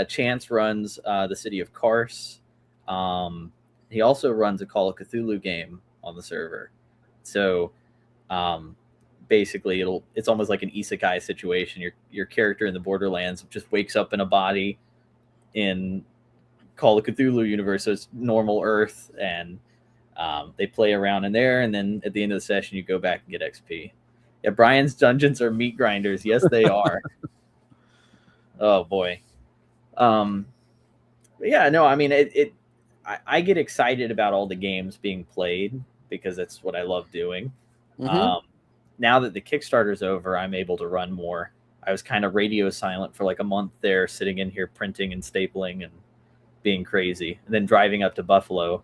Chance runs the city of Kars. He also runs a Call of Cthulhu game on the server. So basically it's almost like an isekai situation. Your character in the Borderlands just wakes up in a body in Call of Cthulhu universe, so it's normal Earth, and they play around in there, and then at the end of the session you go back and get XP. Yeah, Brian's dungeons are meat grinders. Yes, they are. Oh boy. But yeah, no, I mean I get excited about all the games being played because that's what I love doing. now that the Kickstarter's over, I'm able to run more. I was kind of radio silent for like a month there, sitting in here printing and stapling and being crazy, and then driving up to Buffalo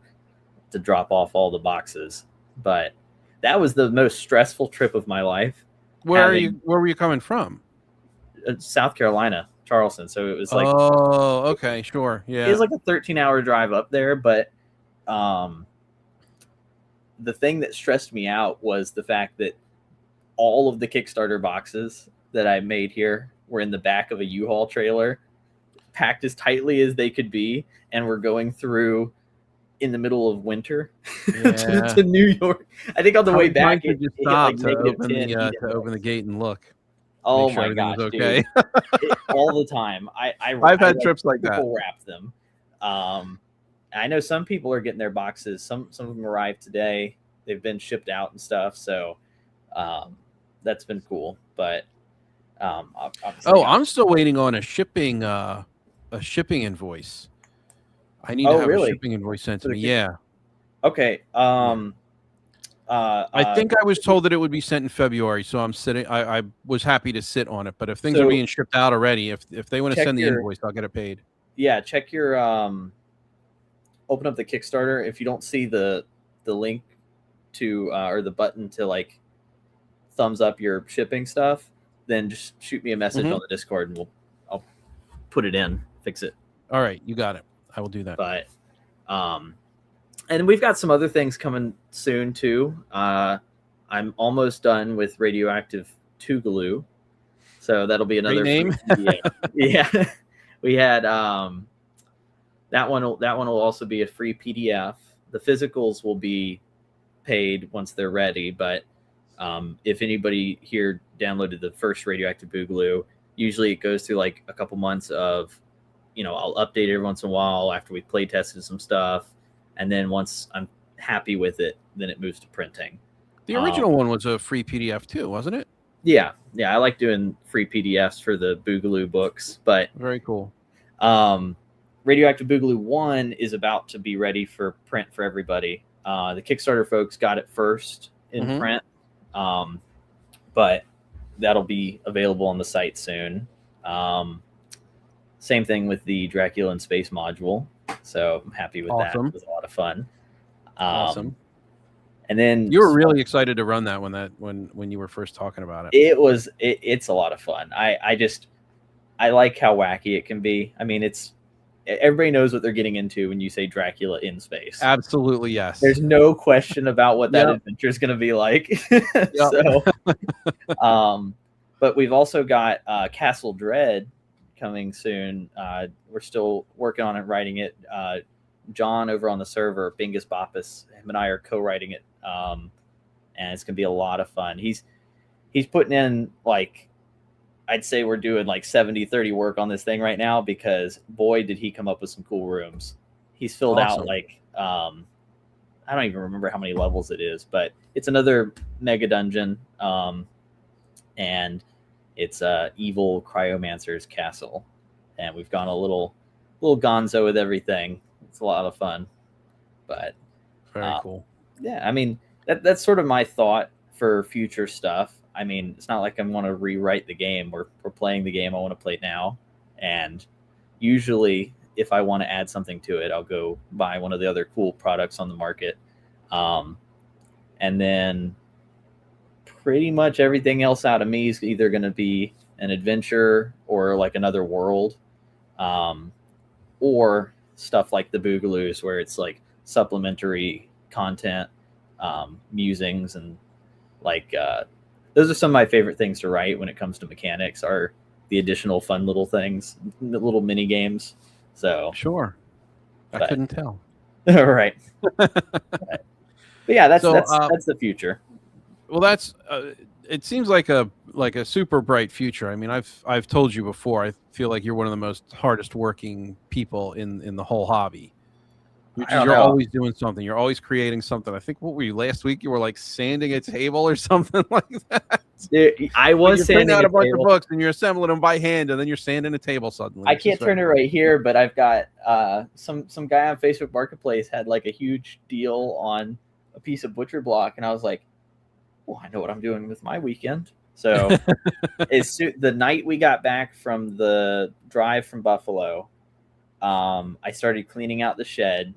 to drop off all the boxes. But that was the most stressful trip of my life. Where were you coming from? South Carolina, Charleston. So it was like, oh, okay, sure, yeah. It was like a 13-hour drive up there, but the thing that stressed me out was the fact that all of the Kickstarter boxes that I made here were in the back of a U-Haul trailer, packed as tightly as they could be, and we're going through in the middle of winter to New York. I think on the way back, it just stopped like to open the gate and look. Oh sure my gosh, okay. Dude. All the time. I've had trips like that. People wrap them. I know some people are getting their boxes. Some of them arrived today. They've been shipped out and stuff. So that's been cool. But I'm still waiting on a shipping invoice. I need to have a shipping invoice sent to me. Yeah. Okay. I think I was told that it would be sent in February, so I'm sitting. I was happy to sit on it, but if things are being shipped out already, if they want to send the invoice, I'll get it paid. Yeah, check your open up the Kickstarter. If you don't see the link to or the button to like thumbs up your shipping stuff, then just shoot me a message on the Discord, and I'll put it in, fix it. All right, you got it. I will do that. But and we've got some other things coming soon too. I'm almost done with Radioactive Tougaloo, so that'll be another name. Yeah, we had that one. That one will also be a free PDF. The physicals will be paid once they're ready. But if anybody here downloaded the first Radioactive Boogaloo, usually it goes through like a couple months of, I'll update it every once in a while after we play tested some stuff. And then once I'm happy with it, then it moves to printing. The original one was a free PDF too, wasn't it? Yeah. I like doing free PDFs for the Boogaloo books. But very cool. Radioactive Boogaloo 1 is about to be ready for print for everybody. The Kickstarter folks got it first in print, but that'll be available on the site soon. Same thing with the Dracula in Space module. So I'm happy with that. It was a lot of fun. Awesome. And then you were really excited to run that when you were first talking about it. It's a lot of fun. I like how wacky it can be. I mean, everybody knows what they're getting into when you say Dracula in space. Absolutely, yes. There's no question about what that adventure is going to be like. So, but we've also got Castle Dread coming soon. We're still working on it, writing it. John over on the server, Bingus Boppus, him and I are co-writing it, and it's going to be a lot of fun. He's putting in like, I'd say we're doing like 70-30 work on this thing right now, because boy, did he come up with some cool rooms. He's filled out like, I don't even remember how many levels it is, but it's another mega dungeon. And it's evil cryomancer's castle. And we've gone a little gonzo with everything. It's a lot of fun, but very cool. Yeah. I mean, that's sort of my thought for future stuff. I mean, it's not like I want to rewrite the game. We're playing the game. I want to play now. And usually if I want to add something to it, I'll go buy one of the other cool products on the market. And then pretty much everything else out of me is either going to be an adventure or like another world, or stuff like the Boogaloos, where it's like supplementary content, musings, and like, those are some of my favorite things to write when it comes to mechanics, are the additional fun little things, little mini games. So sure, I couldn't tell. All right. But yeah, that's the future. Well, that's it seems like a super bright future. I mean, I've told you before, I feel like you're one of the most hardest working people in the whole hobby. You're always doing something. You're always creating something. I think, what were you last week? You were like sanding a table or something like that. Dude, I was sanding out a bunch of books, and you're assembling them by hand, and then you're sanding a table suddenly. I can't turn it right here, but I've got some guy on Facebook Marketplace had like a huge deal on a piece of butcher block, and I was like, well, I know what I'm doing with my weekend. So the night we got back from the drive from Buffalo, I started cleaning out the shed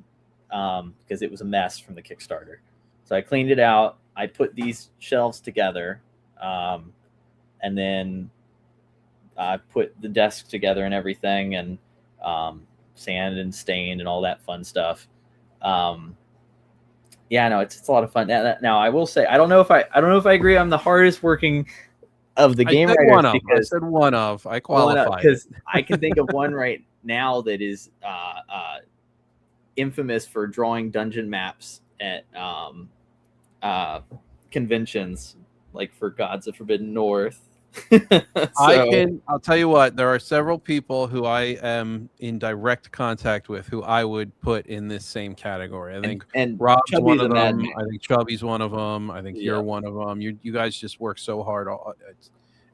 because it was a mess from the Kickstarter. So I cleaned it out. I put these shelves together, and then I put the desk together and everything, and sand and stained and all that fun stuff. Yeah, no, it's a lot of fun. Now, I will say I don't know if I agree. I'm the hardest working of the I game said writers one of. I because said one of. I qualified it. because I can think of one right now that is infamous for drawing dungeon maps at uh, conventions, like for Gods of Forbidden North. So I'll tell you what, there are several people who I am in direct contact with who I would put in this same category. I think and Rob's one Chubby's of a them. madman. I think Chubby's one of them. I think Yeah. you're one of them. You guys just work so hard.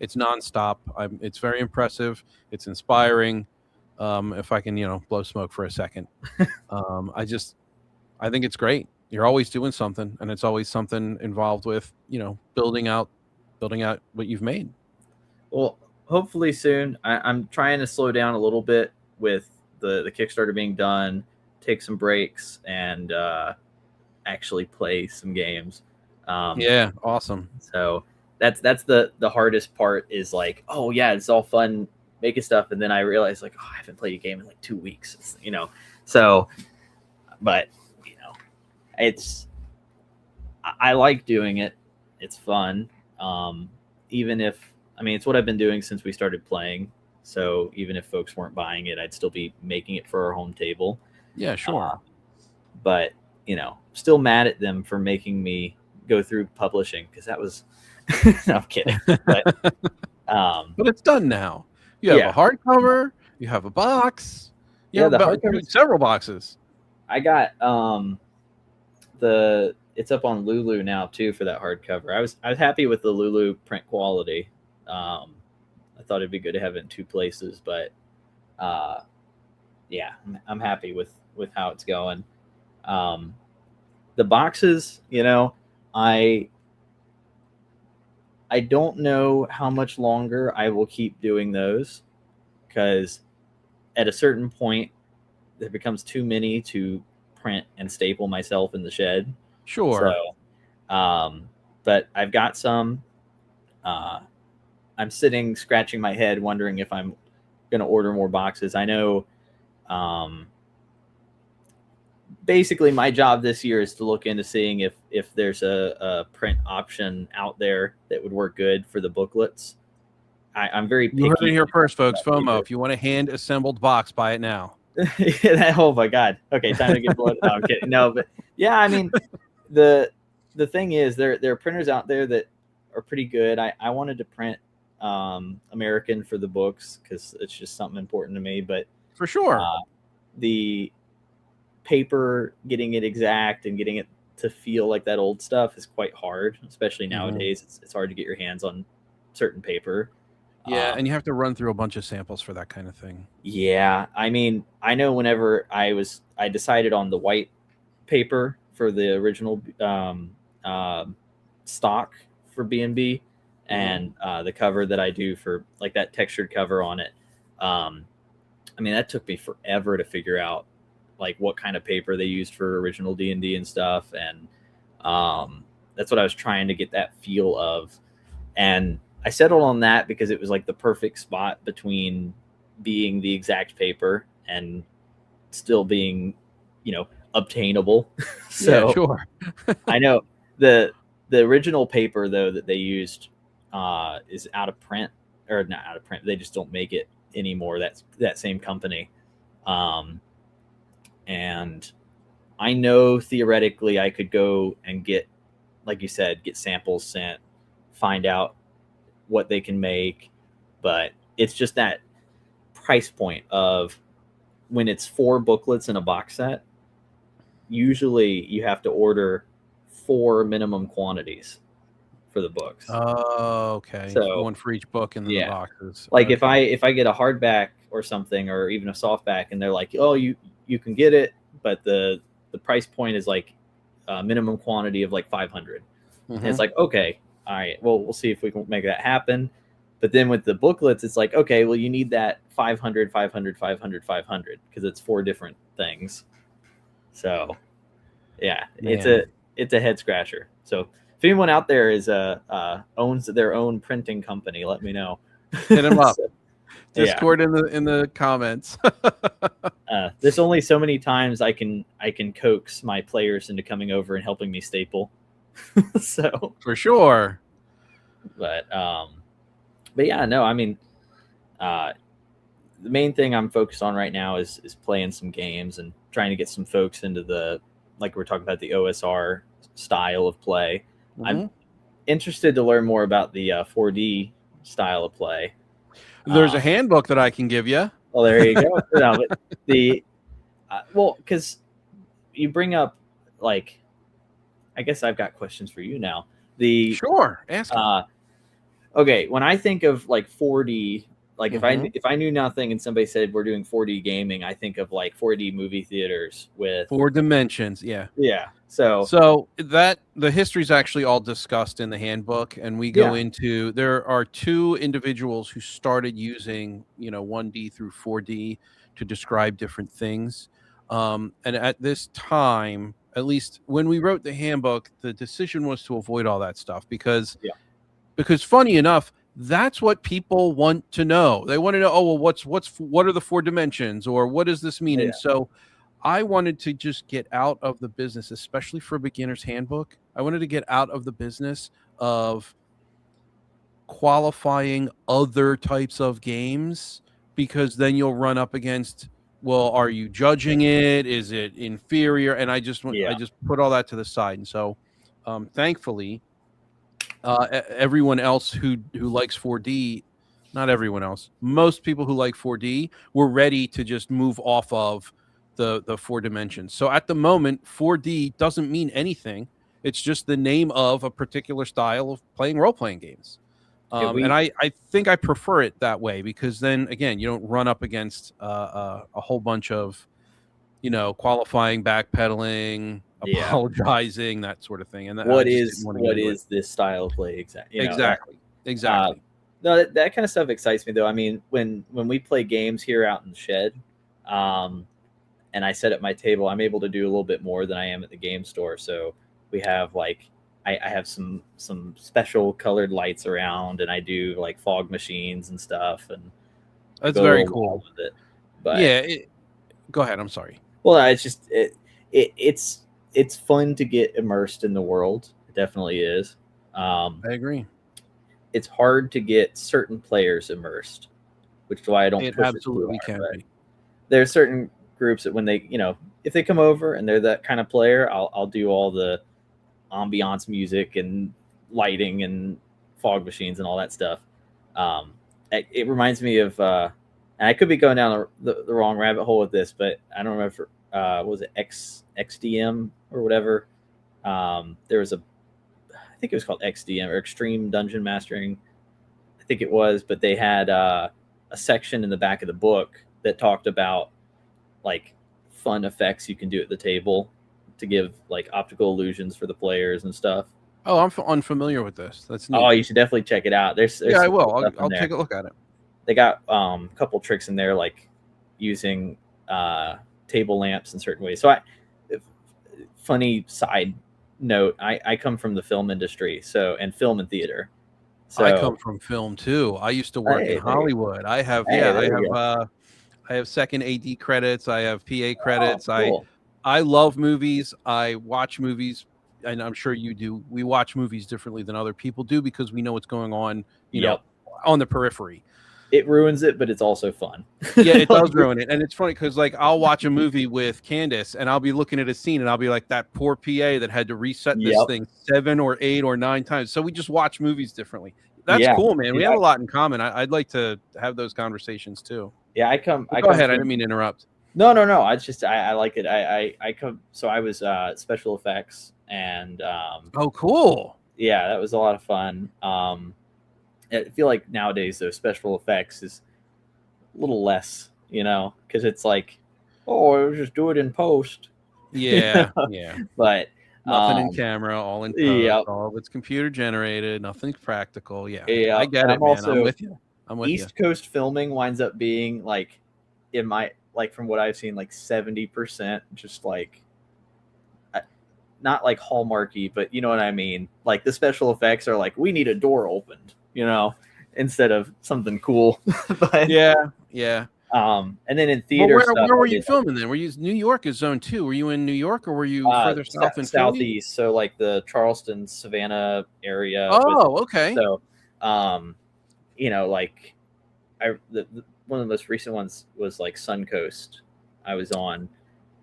It's nonstop. It's very impressive. It's inspiring. If I can, blow smoke for a second. I think it's great. You're always doing something, and it's always something involved with, building out what you've made. Well, hopefully soon. I'm trying to slow down a little bit with the Kickstarter being done, take some breaks, and actually play some games. Yeah, awesome. So that's the hardest part is like, oh yeah, it's all fun making stuff, and then I realize like, oh, I haven't played a game in like 2 weeks, So, but it's I like doing it. It's fun. Even if it's what I've been doing since we started playing. So even if folks weren't buying it, I'd still be making it for our home table. Yeah, sure. But still mad at them for making me go through publishing because that was. No, I'm kidding. But it's done now. You have a hardcover. You have a box. You have several boxes. I got it's up on Lulu now too for that hardcover. I was happy with the Lulu print quality. I thought it'd be good to have it in 2 places, but yeah, I'm happy with how it's going. The boxes, I don't know how much longer I will keep doing those because at a certain point it becomes too many to print and staple myself in the shed. Sure. So, but I've got some. I'm sitting scratching my head wondering if I'm going to order more boxes. I know basically my job this year is to look into seeing if there's a print option out there that would work good for the booklets. I'm very picky. You heard it here first, folks. FOMO. If you want a hand-assembled box, buy it now. Oh my God. Okay, time to get blood. No, I'm kidding. No, but yeah, the thing is there are printers out there that are pretty good. I wanted to print American for the books because it's just something important to me. But for sure, the paper, getting it exact and getting it to feel like that old stuff is quite hard, especially nowadays. It's hard to get your hands on certain paper. Yeah, and you have to run through a bunch of samples for that kind of thing. Yeah, I know whenever I decided on the white paper for the original stock for B&B and the cover that I do for like that textured cover on it. That took me forever to figure out like what kind of paper they used for original D&D and stuff. And that's what I was trying to get that feel of. And I settled on that because it was like the perfect spot between being the exact paper and still being, obtainable. So yeah, sure. I know the original paper though that they used is out of print, or not out of print. They just don't make it anymore. That's that same company. And I know theoretically I could go and get, like you said, get samples sent, find out what they can make, but it's just that price point of when it's 4 booklets in a box set, usually you have to order 4 minimum quantities for the books. Oh, okay. So one for each book in the boxes. Like if I get a hardback or something, or even a softback, and they're like, oh, you can get it, but the price point is like a minimum quantity of like 500. And it's like, okay, all right, well, we'll see if we can make that happen. But then with the booklets, it's like, okay, well, you need that 500, 500, 500, 500 because it's 4 different things. So yeah, Man. it's a head scratcher. So if anyone out there is owns their own printing company, let me know. Hit him up. So, yeah, Discord in the comments. there's only so many times I can coax my players into coming over and helping me staple. So For sure. But yeah, no, I mean, the main thing I'm focused on right now is playing some games and trying to get some folks into the, like we're talking about, the OSR style of play. Mhm. I'm interested to learn more about the 4D style of play. There's a handbook that I can give you. Well, there you go. No, but well, because you bring up, like, I guess I've got questions for you now. Sure, ask me. Okay, when I think of like 4D, like Mhm. if I knew nothing and somebody said we're doing 4D gaming, I think of like 4D movie theaters with 4 dimensions, yeah. yeah. So So that the history is actually all discussed in the handbook, and we go yeah, into there are 2 individuals who started using 1D through 4D to describe different things. And at this time, at least when we wrote the handbook, the decision was to avoid all that stuff yeah, because funny enough, that's what people want to know. They want to know, oh well, what are the 4 dimensions, or what does this mean? yeah, And so I wanted to just get out of the business, especially for beginner's handbook. I wanted to get out of the business of qualifying other types of games, because then you'll run up against, well, are you judging it? Is it inferior? And I yeah, just put all that to the side. And so thankfully, everyone else who likes 4D, not everyone else, most people who like 4D were ready to just move off of the 4 dimensions. So at the moment, 4D doesn't mean anything. It's just the name of a particular style of playing role playing games. yeah. And I think I prefer it that way, because then again, you don't run up against a whole bunch of qualifying, backpedaling, Yeah. apologizing, that sort of thing. And I just didn't want to get What into it. is this style of play exactly? Exactly. Uh, Exactly. no, that kind of stuff excites me though. I mean, when we play games here out in the shed, um, and I set up my table, I'm able to do a little bit more than I am at the game store. So we have like I have some special colored lights around, and I do like fog machines and stuff, and I That's go a very little wild cool. with it. But Yeah. Go ahead. I'm sorry. well, it's just it's fun to get immersed in the world. It definitely is. Um, I agree. it's hard to get certain players immersed, which is why I don't It push it too absolutely hard. can But be. there are certain groups that when they, if they come over and they're that kind of player, I'll do all the ambiance music and lighting and fog machines and all that stuff. It reminds me of, and I could be going down the wrong rabbit hole with this, but I don't remember. What was it XDM or whatever? There was I think it was called XDM or Extreme Dungeon Mastering. I think it was, but they had a section in the back of the book that talked about like fun effects you can do at the table to give like optical illusions for the players and stuff. Oh, I'm unfamiliar with this. That's Oh, neat. you should definitely check it out. There's Yeah, I some will. cool stuff in I'll there. take a look at it. They got a couple tricks in there, like using table lamps in certain ways. So funny side note, I come from the film industry, so and film and theater. I come So from film too. I used to work in hey, there you Hollywood. I have, hey, yeah, there you go. I have second AD credits. I have PA Oh, credits. cool. I love movies. I watch movies, and I'm sure you do. We watch movies differently than other people do because we know what's going on, Yep. on the periphery. It ruins it, but it's also fun. Yeah, it Like, does ruin it. And it's funny because, like, I'll watch a movie with Candace and I'll be looking at a scene and I'll be like, that poor PA that had to reset this yep. thing 7 or 8 or 9 times. So we just watch movies differently. That's Yeah. cool, man. We Yeah. have a lot in common. I'd like to have those conversations too. Yeah. But I go come ahead. I didn't from, mean to interrupt. no, no, no. I just, I like it. I come, so I was special effects and Oh, cool. yeah, that was a lot of fun. I feel like nowadays, though, special effects is a little less, because it's like, oh, I'll just do it in post. Yeah. Yeah. But Nothing in camera, all in post, Yeah, all of it's computer generated, nothing's practical. Yeah. yeah. I get And it, I'm man. I'm also with you. I'm with you. East Coast filming winds up being like, in my like from what I've seen, like 70% just like not like hallmarky, but you know what I mean. Like the special effects are like, we need a door opened, instead of something cool. But Yeah, yeah. and then in Well, theater where stuff, where I were you did filming then? Were you New York is zone 2? Were you in New York or were you further south in Philly? southeast, so like the Charleston, Savannah area. Oh, okay. So, um, like one of the most recent ones was like Suncoast. I was on, Cool.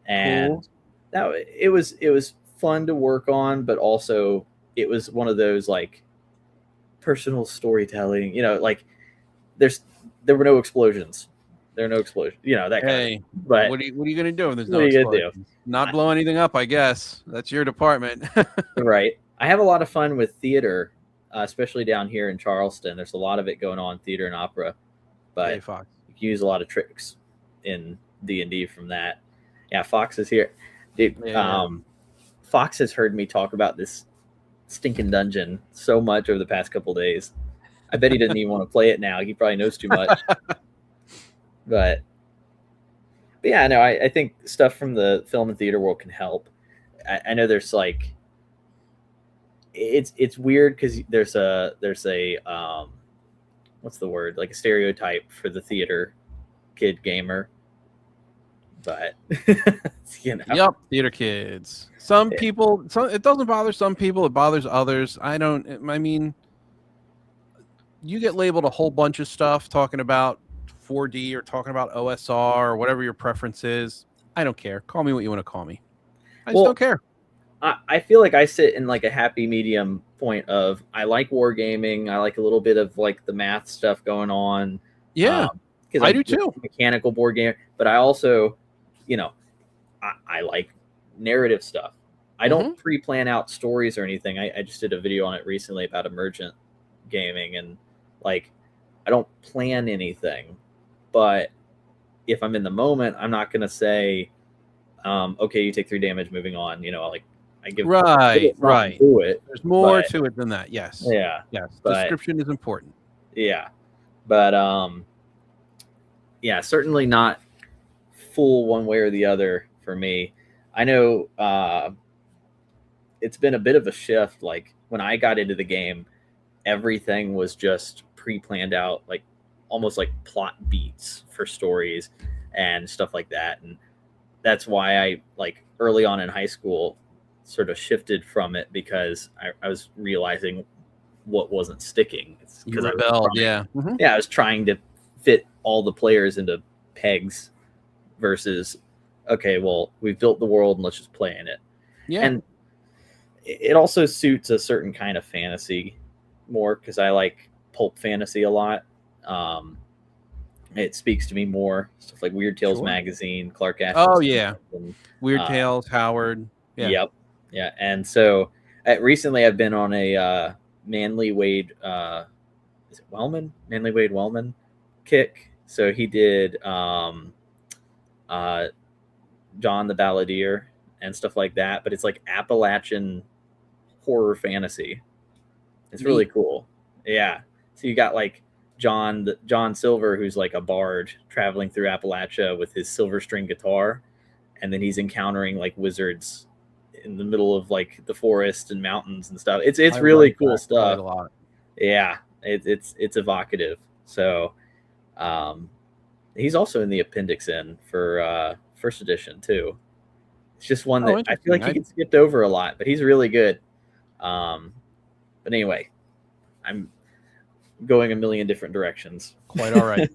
and it was fun to work on, but also it was one of those like personal storytelling. Like there's there were no explosions. There are no explosions. That kind of Hey, thing. But what are you gonna do when there's what no are you gonna do? explosions? Not blow anything up, I guess. That's your department. Right. I have a lot of fun with theater, especially down here in Charleston. There's a lot of it going on, theater and opera, Hey, but Fox. you can use a lot of tricks in D&D from that. Yeah, Fox is here. Dude, Yeah. Fox has heard me talk about this stinking dungeon so much over the past couple days. I bet he doesn't even want to play it now. He probably knows too much. But yeah, no, I think stuff from the film and theater world can help. I know there's like it's weird because there's a what's the word, like a stereotype for the theater kid gamer, but Yep, theater kids. Some people, it doesn't bother some people. It bothers others. I mean, you get labeled a whole bunch of stuff talking about 4D or talking about OSR or whatever your preference is. I don't care. Call me what you want to call me. I just don't care. I feel like I sit in like a happy medium point of I like wargaming. I like a little bit of like the math stuff going on. Yeah, because I do too. Mechanical board game, but I also, I like narrative stuff. I don't pre-plan out stories or anything. I just did a video on it recently about emergent gaming, and like I don't plan anything, but if I'm in the moment, I'm not gonna say, okay, you take 3 damage, moving on. I give right to it. There's more to it than that. Yes. Yeah. Yes. But, description is important. Yeah. But yeah, certainly not full one way or the other for me. I know it's been a bit of a shift. Like when I got into the game, everything was just pre-planned out, like almost like plot beats for stories and stuff like that. And that's why I like early on in high school sort of shifted from it, because I was realizing what wasn't sticking. It's because I rebelled. Yeah. Yeah, I was trying to fit all the players into pegs versus, okay, well, we've built the world and let's just play in it. Yeah. And it also suits a certain kind of fantasy more, because I like pulp fantasy a lot. It speaks to me more. Stuff like Weird Tales magazine, Clark Ashton. Oh yeah, Weird Tales, Howard. Yeah. Yep. Yeah. And so recently I've been on a Manly Wade, is it Wellman? Manly Wade Wellman kick. So he did John the Balladeer and stuff like that, but it's like Appalachian horror fantasy. It's really cool. Yeah. So you got like John Silver, who's like a bard traveling through Appalachia with his silver string guitar, and then he's encountering like wizards in the middle of like the forest and mountains and stuff. It's really cool stuff. A lot. Yeah, it's evocative. So he's also in the appendix in for first edition too. It's just one that I feel like he gets skipped over a lot, but he's really good. But anyway, I'm going a million different directions. Quite all right.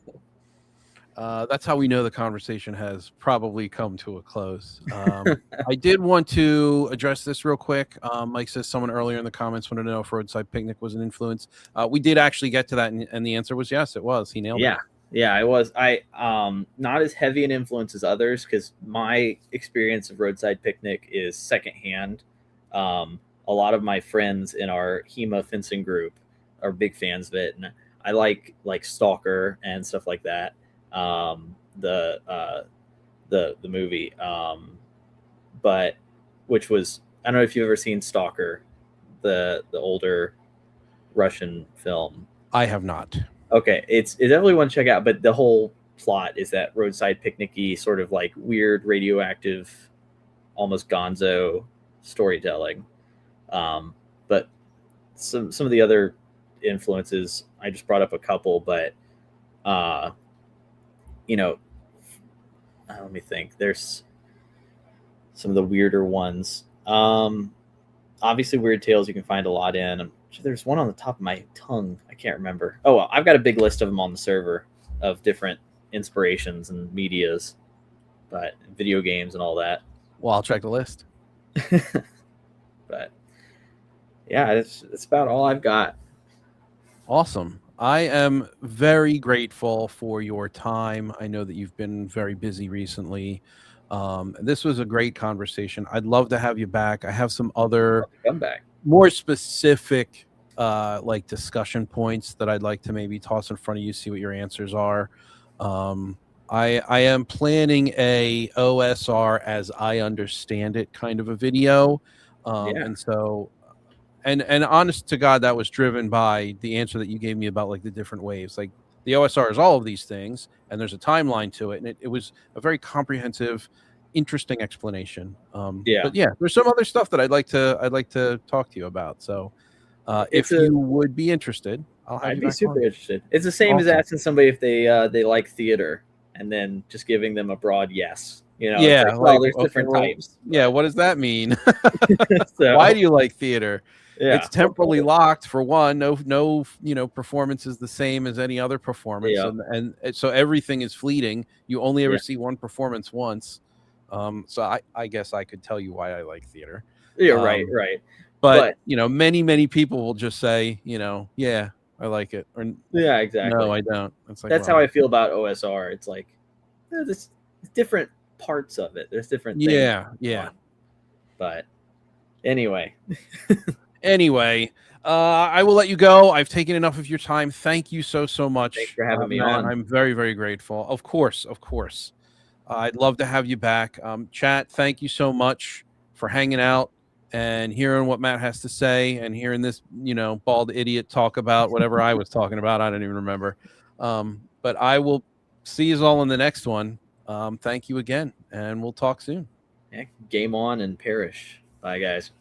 That's how we know the conversation has probably come to a close. I did want to address this real quick. Mike says someone earlier in the comments wanted to know if Roadside Picnic was an influence. We did actually get to that, and the answer was yes, it was. He nailed it. Yeah, I was. Not as heavy an influence as others, because my experience of Roadside Picnic is secondhand. A lot of my friends in our HEMA fencing group are big fans of it, and I like Stalker and stuff like that. The movie, but which was I don't know if you've ever seen Stalker, the older Russian film. I have not. Okay, it's definitely one to check out. But the whole plot is that roadside picnicky sort of like weird radioactive, almost gonzo storytelling. But some of the other influences, I just brought up a couple, but you know, let me think. There's some of the weirder ones. Obviously, Weird Tales you can find a lot in. I'm sure there's one on the top of my tongue. I can't remember. Oh, well, I've got a big list of them on the server of different inspirations and medias, but video games and all that. Well, I'll check the list. But yeah, it's about all I've got. Awesome. I am very grateful for your time. I know that you've been very busy recently. This was a great conversation. I'd love to have you back. I have some other Come back. more specific like discussion points that I'd like to maybe toss in front of you, see what your answers are. I am planning a OSR as I understand it kind of a video. Yeah. And so and honest to God, that was driven by the answer that you gave me about like the different waves. Like the OSR is all of these things, and there's a timeline to it, and it was a very comprehensive, interesting explanation. Yeah. But yeah, there's some other stuff that I'd like to talk to you about. So if you would be interested, I'd be super interested. It's the same as asking somebody if they like theater, and then just giving them a broad yes. You know, yeah, it's like, well, there's different types. Yeah, what does that mean? So, why do you like theater? Yeah. It's temporally locked for one. No, performance is the same as any other performance, Yeah. and so everything is fleeting. You only ever see one performance once. So I guess I could tell you why I like theater. Yeah, right. But many people will just say, yeah, I like it, or yeah, exactly. No, I don't. It's like, that's how I feel about OSR. It's like there's different parts of it. There's different things. Yeah. But anyway. I will let you go. I've taken enough of your time. Thank you so much. Thanks for having me on. I'm very, very grateful. Of course. I'd love to have you back. Chat, thank you so much for hanging out and hearing what Matt has to say and hearing this, bald idiot talk about whatever I was talking about. I don't even remember. But I will see you all in the next one. Thank you again, and we'll talk soon. Yeah, game on and perish. Bye, guys.